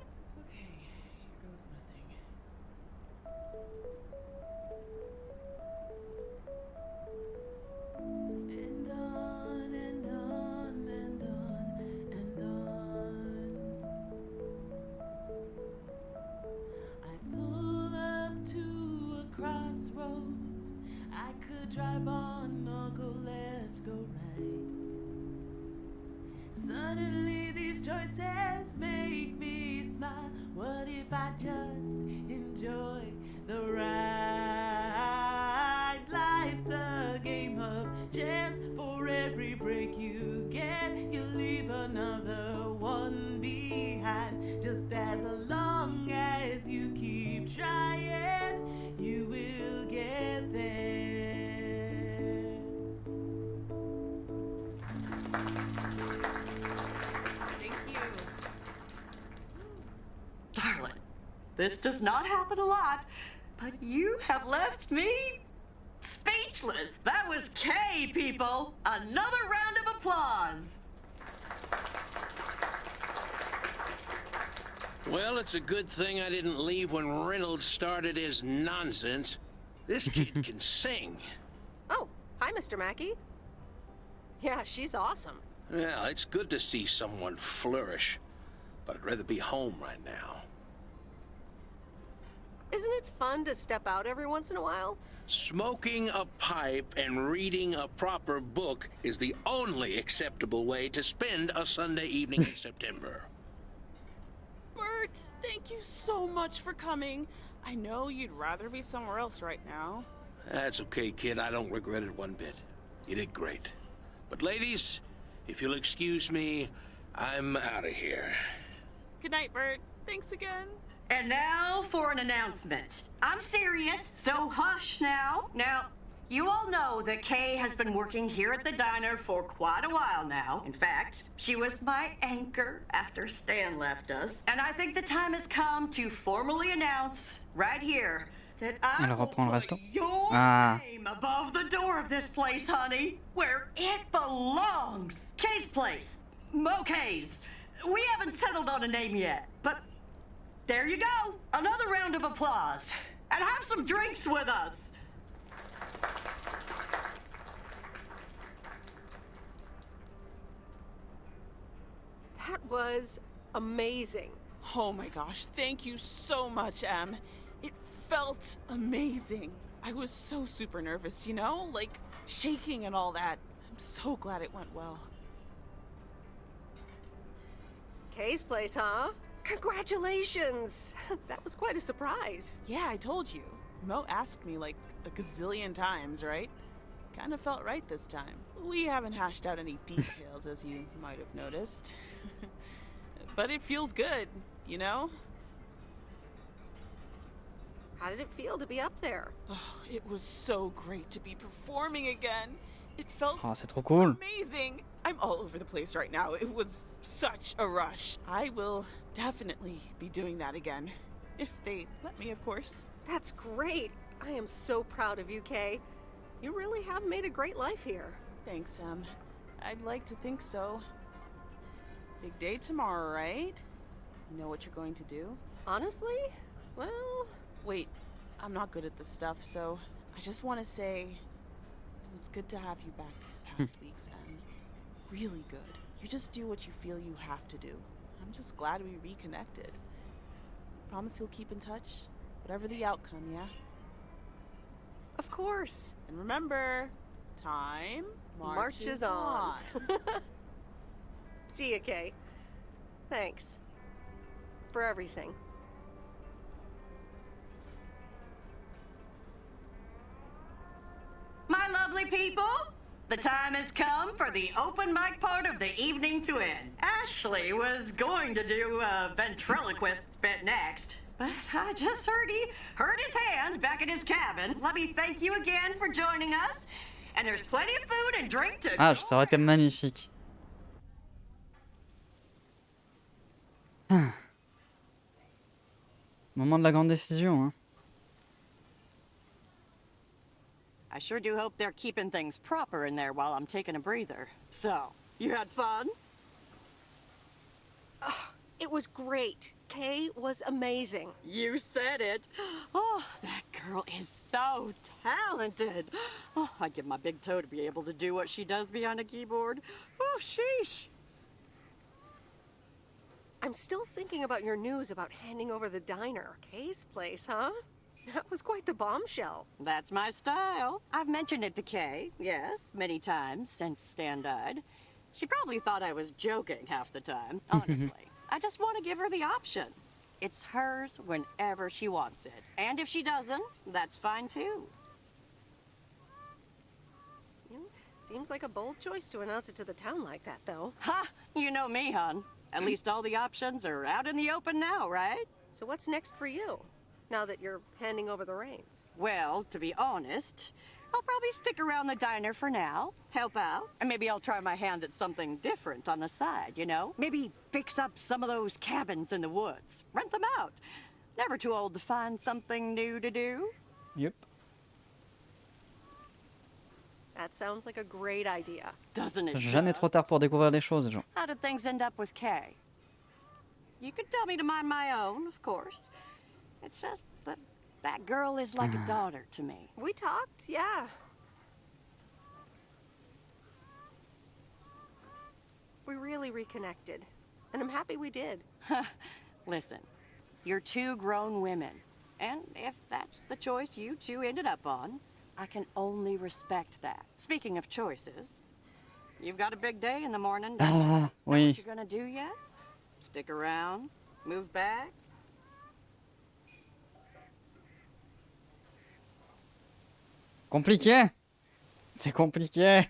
Drive on or go left, go right. Suddenly these choices make me smile. What if I just enjoy the ride? Life's a game of chance. For every break you get, you leave another one behind. Just as long as you keep trying, you will get there. Darling, this does not happen a lot, but you have left me speechless. That was Kay, people. Another round of applause. Well, it's a good thing I didn't leave when Reynolds started his nonsense. This kid can sing. Oh, hi, Mr. Mackey. Yeah, she's awesome. Well, it's good to see someone flourish, but I'd rather be home right now. Isn't it fun to step out every once in a while? Smoking a pipe and reading a proper book is the only acceptable way to spend a Sunday evening in September. Bert, thank you so much for coming. I know you'd rather be somewhere else right now. That's okay, kid. I don't regret it one bit. You did great. But ladies, if you'll excuse me, I'm out of here. Good night, Bert. Thanks again. And now for an announcement. I'm serious, so hush now. Now, you all know that Kay has been working here at the diner for quite a while now. In fact, she was my anchor after Stan left us. And I think the time has come to formally announce right here that I will put your name above the door of this place, honey, where it belongs. Kay's place. Kay's. We haven't settled on a name yet, but there you go. Another round of applause. And have some drinks with us. That was amazing. Oh my gosh, thank you so much, Em. It felt amazing. I was so super nervous, you know? Like, shaking and all that. I'm so glad it went well. Kay's place, huh? Congratulations! That was quite a surprise. Yeah, I told you. Mo asked me like a gazillion times, right? Kind of felt right this time. We haven't hashed out any details, as you might have noticed. But it feels good, you know? How did it feel to be up there? Oh, it was so great to be performing again. It felt c'est trop cool. amazing. I'm all over the place right now. It was such a rush. I will definitely be doing that again. If they let me, of course. That's great. I am so proud of you, Kay. You really have made a great life here. Thanks, Em. I'd like to think so. Big day tomorrow, right? You know what you're going to do? Honestly? Well... Wait, I'm not good at this stuff, so I just want to say it was good to have you back these past weeks, Em. Really good. You just do what you feel you have to do. I'm just glad we reconnected. Promise you'll keep in touch, whatever the outcome, yeah? Of course. And remember, time marches on. See ya, Kay. Thanks. For everything. My lovely people, the time has come for the open mic part of the evening to end. Ashley was going to do a ventriloquist bit next, but I just heard his hand back in his cabin. Let me thank you again for joining us. And there's plenty of food and drink to... Ah, ça aurait été magnifique. Moment de la grande décision, hein. I sure do hope they're keeping things proper in there while I'm taking a breather. So, you had fun? It was great. Kay was amazing. You said it. Oh, that girl is so talented. Oh, I'd give my big toe to be able to do what she does behind a keyboard. Oh, sheesh. I'm still thinking about your news about handing over the diner. Kay's place, huh? That was quite the bombshell. That's my style. I've mentioned it to Kay, yes, many times since Stan died. She probably thought I was joking half the time, honestly. I just want to give her the option. It's hers whenever she wants it. And if she doesn't, that's fine too. Seems like a bold choice to announce it to the town like that, though. Ha! You know me, hon. At least all the options are out in the open now, right? So what's next for you, now that you're handing over the reins? Well, to be honest, I'll probably stick around the diner for now, help out, and maybe I'll try my hand at something different on the side, you know? Maybe fix up some of those cabins in the woods, rent them out. Never too old to find something new to do. Yep. That sounds like a great idea. Doesn't it? Jamais trop tard pour découvrir les choses, gens. How did things end up with Kay? You could tell me to mind my own, of course. It's just that that girl is like a daughter to me. We talked, yeah. We really reconnected, and I'm happy we did. Listen, you're two grown women, and if that's the choice you two ended up on, I can only respect that. Speaking of choices, you've got a big day in the morning, don't you? Know what you're gonna do yet? Stick around? Move back? Compliqué. C'est compliqué.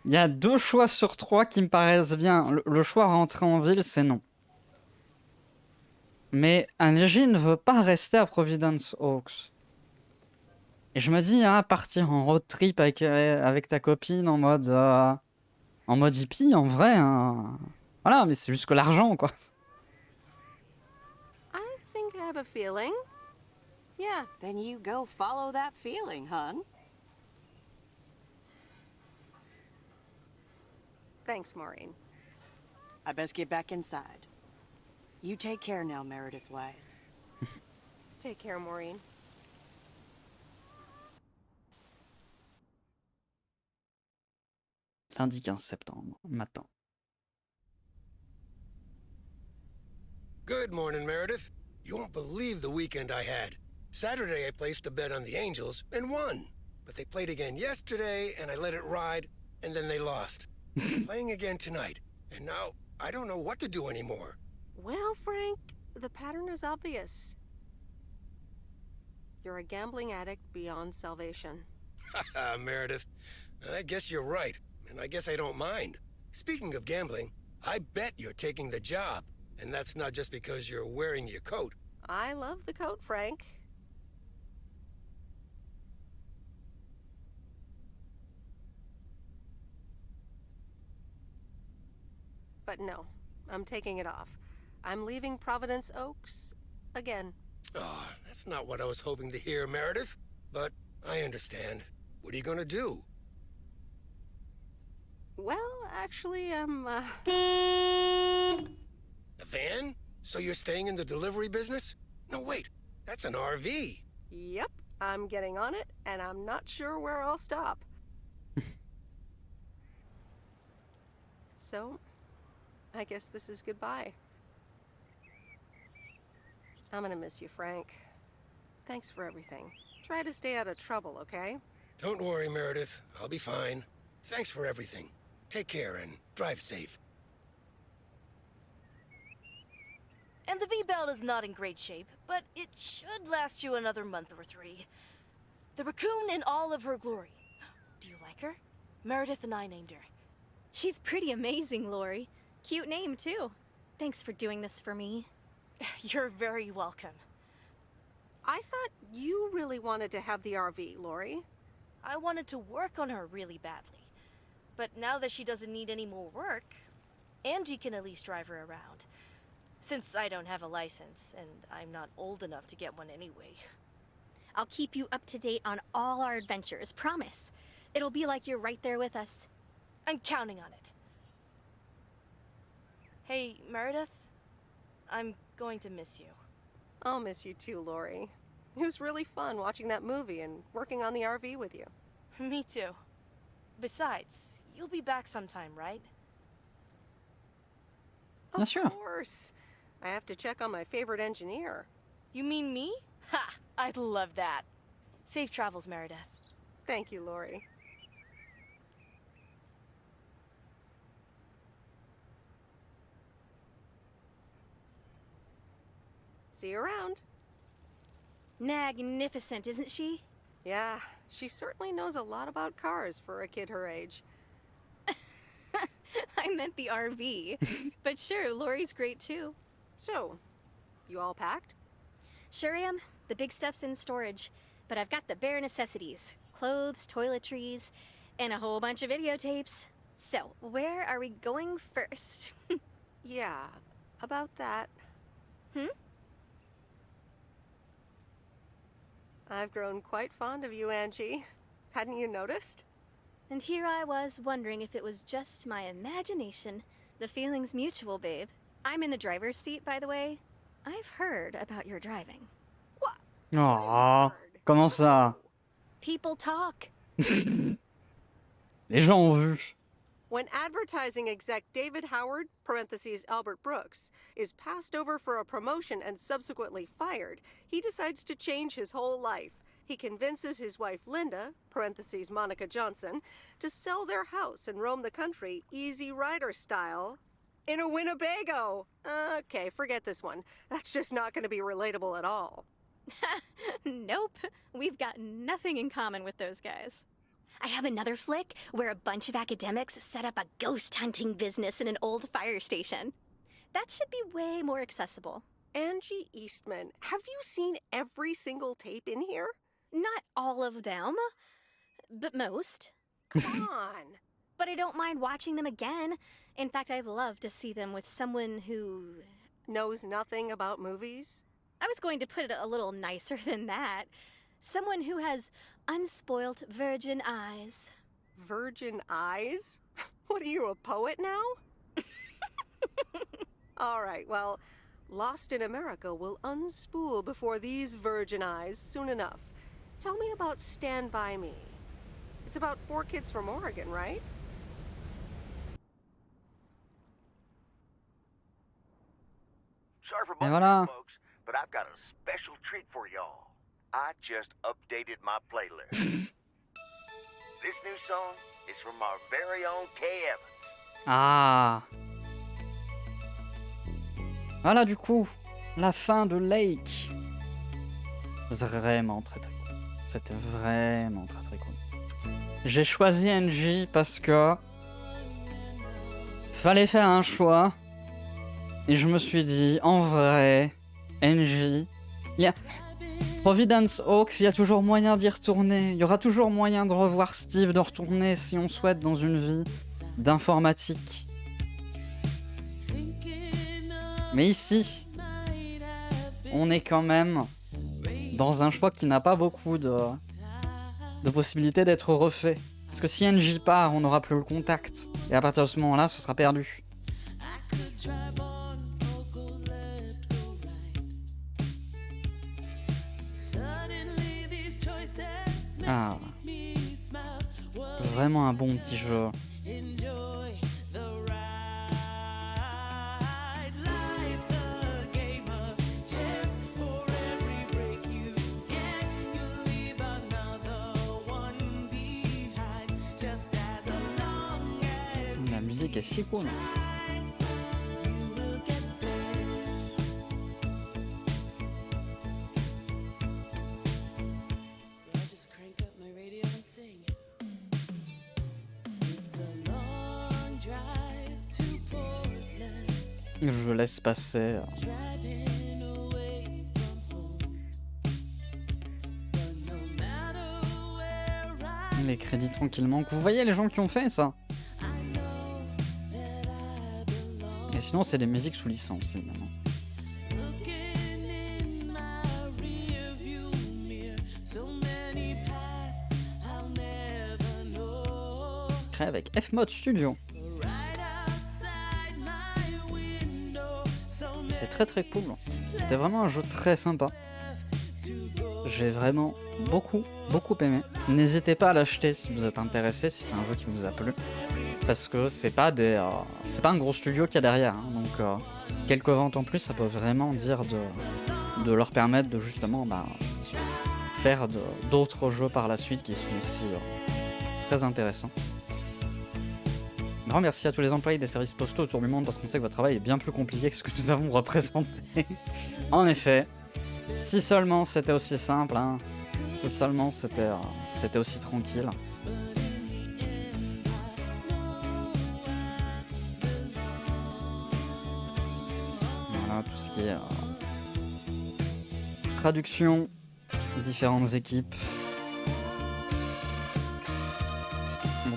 Il y a 2 choix sur 3 qui me paraissent bien. Le choix rentrer en ville, c'est non. Mais Angie ne veut pas rester à Providence Oaks. Et je me dis, partir en road trip avec ta copine en mode hippie, en vrai, voilà, mais c'est juste que l'argent, quoi. I think I have a feeling. Yeah. Then you go follow that feeling, hon. Thanks, Maureen. I best get back inside. You take care now, Meredith Wise. Take care, Maureen. Lundi 15 septembre, matin. Good morning, Meredith. You won't believe the weekend I had. Saturday I placed a bet on the Angels and won. But they played again yesterday and I let it ride and then they lost. Playing again tonight. And now I don't know what to do anymore. Well, Frank, the pattern is obvious. You're a gambling addict beyond salvation. Haha, Meredith. I guess you're right. And I guess I don't mind. Speaking of gambling, I bet you're taking the job. And that's not just because you're wearing your coat. I love the coat, Frank. But no, I'm taking it off. I'm leaving Providence Oaks again. Oh, that's not what I was hoping to hear, Meredith. But I understand. What are you gonna do? Well, actually, A van? So you're staying in the delivery business? No, wait. That's an RV. Yep, I'm getting on it, and I'm not sure where I'll stop. So, I guess this is goodbye. I'm gonna miss you, Frank. Thanks for everything. Try to stay out of trouble, okay? Don't worry, Meredith. I'll be fine. Thanks for everything. Take care and drive safe. And the V-belt is not in great shape, but it should last you another month or 3. The raccoon in all of her glory. Do you like her? Meredith and I named her. She's pretty amazing, Lori. Cute name, too. Thanks for doing this for me. You're very welcome. I thought you really wanted to have the RV, Lori. I wanted to work on her really badly. But now that she doesn't need any more work, Angie can at least drive her around. Since I don't have a license, and I'm not old enough to get one anyway. I'll keep you up to date on all our adventures, promise. It'll be like you're right there with us. I'm counting on it. Hey, Meredith, I'm going to miss you. I'll miss you too, Lori. It was really fun watching that movie and working on the RV with you. Me too. Besides, you'll be back sometime, right? Of course. I have to check on my favorite engineer. You mean me? Ha! I'd love that. Safe travels, Meredith. Thank you, Lori. See you around. Magnificent, isn't she? Yeah, she certainly knows a lot about cars for a kid her age. I meant the RV. But sure, Lori's great too. So, you all packed? Sure am. The big stuff's in storage. But I've got the bare necessities. Clothes, toiletries, and a whole bunch of videotapes. So, where are we going first? Yeah, about that. I've grown quite fond of you, Angie. Hadn't you noticed? And here I was wondering if it was just my imagination. The feeling's mutual, babe. I'm in the driver's seat, by the way. I've heard about your driving. What? Oh, comment ça? People talk. Les gens ont vu. When advertising exec David Howard, parentheses Albert Brooks, is passed over for a promotion and subsequently fired, he decides to change his whole life. He convinces his wife Linda, parentheses Monica Johnson, to sell their house and roam the country Easy Rider style in a Winnebago. Okay, forget this one. That's just not going to be relatable at all. Nope. We've got nothing in common with those guys. I have another flick where a bunch of academics set up a ghost hunting business in an old fire station. That should be way more accessible. Angie Eastman, have you seen every single tape in here? Not all of them, but most. Come on. But I don't mind watching them again. In fact, I'd love to see them with someone who... knows nothing about movies? I was going to put it a little nicer than that. Someone who has unspoilt virgin eyes. Virgin eyes? What are you, a poet now? All right, well, Lost in America will unspool before these virgin eyes soon enough. Tell me about Stand By Me. It's about 4 kids from Oregon, right? Sorry for bothering you folks, but I've got a special treat for y'all. I just updated my playlist. This new song is from our very own Kay Evans. Ah. Voilà du coup, la fin de Lake. Vraiment très très cool. C'était vraiment très très cool. J'ai choisi Angie parce que fallait faire un choix. Et je me suis dit, en vrai, Angie, il y a Providence Hawks, il y a toujours moyen d'y retourner. Il y aura toujours moyen de revoir Steve, de retourner si on souhaite dans une vie d'informatique. Mais ici, on est quand même dans un choix qui n'a pas beaucoup de de possibilité d'être refait. Parce que si NJ part, on n'aura plus le contact. Et à partir de ce moment-là, ce sera perdu. Ah. Vraiment un bon petit jeu. La musique est si cool. Je laisse passer. Les crédits tranquillement. Vous voyez les gens qui ont fait ça? Et sinon c'est des musiques sous licence évidemment. Créé avec F-Mode Studio. C'est très très cool. C'était vraiment un jeu très sympa. J'ai vraiment beaucoup aimé. N'hésitez pas à l'acheter si vous êtes intéressé, si c'est un jeu qui vous a plu. Parce que c'est pas un gros studio qu'il y a derrière. Hein. Donc quelques ventes en plus, ça peut vraiment dire de leur permettre de justement faire d'autres jeux par la suite qui sont aussi très intéressants. Grand merci à tous les employés des services postaux autour du monde parce qu'on sait que votre travail est bien plus compliqué que ce que nous avons représenté. En effet, si seulement c'était aussi simple, hein, si seulement c'était aussi tranquille. Voilà, tout ce qui est traduction, différentes équipes. Bon,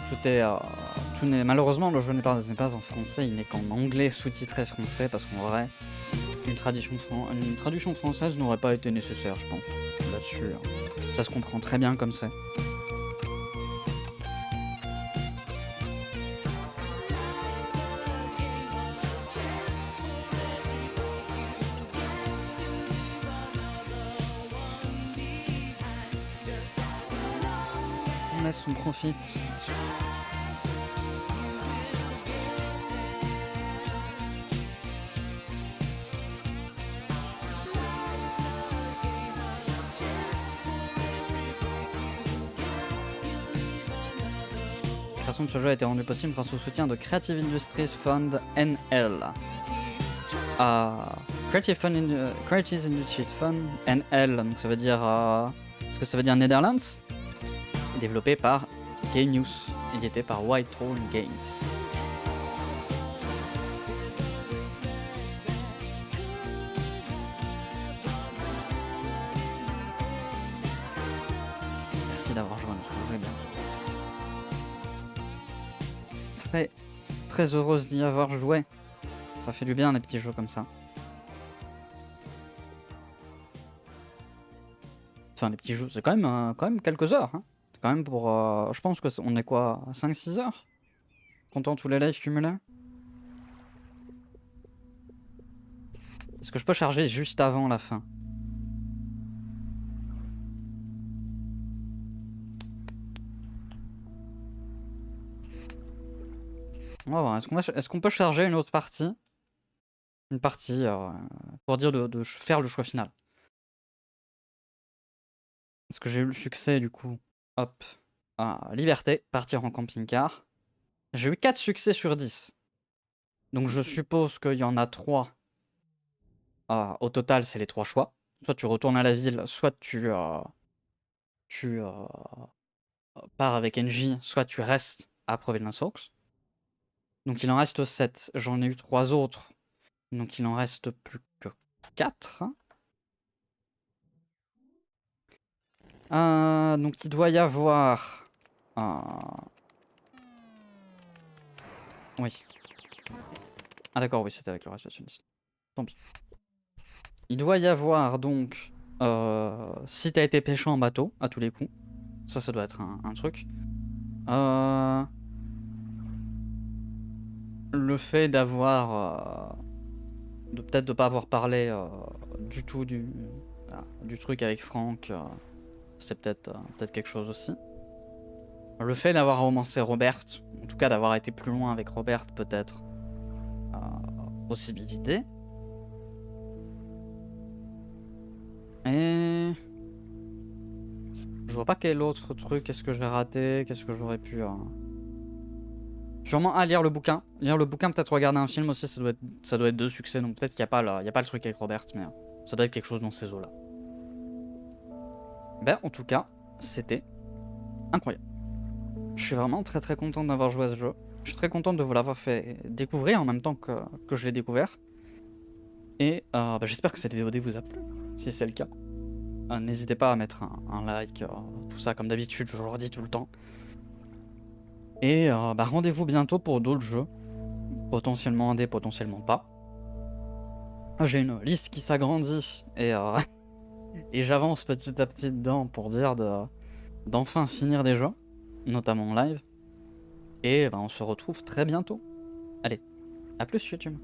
malheureusement, le jeu n'est pas en français, il n'est qu'en anglais sous-titré français, parce qu'en vrai, une traduction française n'aurait pas été nécessaire, je pense. Là-dessus, ça se comprend très bien comme c'est. On laisse, on profite. La création de ce jeu a été rendue possible grâce au soutien de Creative Industries Fund NL. Creative Industries Fund NL, donc ça veut dire... est-ce que ça veut dire Netherlands? Développé par Game News, édité par White Troll Games. Merci d'avoir joué, vous jouez bien. Très heureuse d'y avoir joué. Ça fait du bien des petits jeux comme ça. Enfin, les petits jeux, c'est quand même quelques heures. Hein. C'est quand même pour... je pense que on est quoi, 5-6 heures? Comptant tous les lives cumulés. Est-ce que je peux charger juste avant la fin? On va voir. Est-ce qu'on peut charger une autre partie? Une partie pour dire de faire le choix final. Est-ce que j'ai eu le succès du coup? Hop. Liberté, partir en camping-car. J'ai eu 4 succès sur 10. Donc je suppose qu'il y en a 3. Au total, c'est les 3 choix. Soit tu retournes à la ville, soit tu pars avec NJ, soit tu restes à Providence-Oaks. Donc il en reste 7. J'en ai eu 3 autres. Donc il en reste plus que 4. Donc il doit y avoir... Oui. Ah d'accord, oui, c'était avec le réceptionniste. Tant pis. Il doit y avoir donc... si t'as été pêché en bateau, à tous les coups. Ça doit être un truc. Le fait d'avoir... peut-être de pas avoir parlé du tout du truc avec Franck, c'est peut-être quelque chose aussi. Le fait d'avoir romancé Robert, en tout cas d'avoir été plus loin avec Robert, peut-être possibilité. Et je vois pas quel autre truc est-ce que j'ai raté, qu'est-ce que j'aurais pu... Sûrement lire le bouquin. Lire le bouquin, peut-être regarder un film aussi, ça doit être de succès, donc peut-être qu'il n'y a pas le truc avec Robert, mais ça doit être quelque chose dans ces eaux-là. Ben, en tout cas, c'était incroyable. Je suis vraiment très très content d'avoir joué à ce jeu. Je suis très content de vous l'avoir fait découvrir en même temps que je l'ai découvert. Et ben, j'espère que cette VOD vous a plu, si c'est le cas. N'hésitez pas à mettre un like, tout ça comme d'habitude, je le redis tout le temps. Et bah, rendez-vous bientôt pour d'autres jeux, potentiellement indés, potentiellement pas. J'ai une liste qui s'agrandit et, et j'avance petit à petit dedans pour dire d'enfin finir des jeux, notamment en live. Et bah, on se retrouve très bientôt. Allez, à plus YouTube.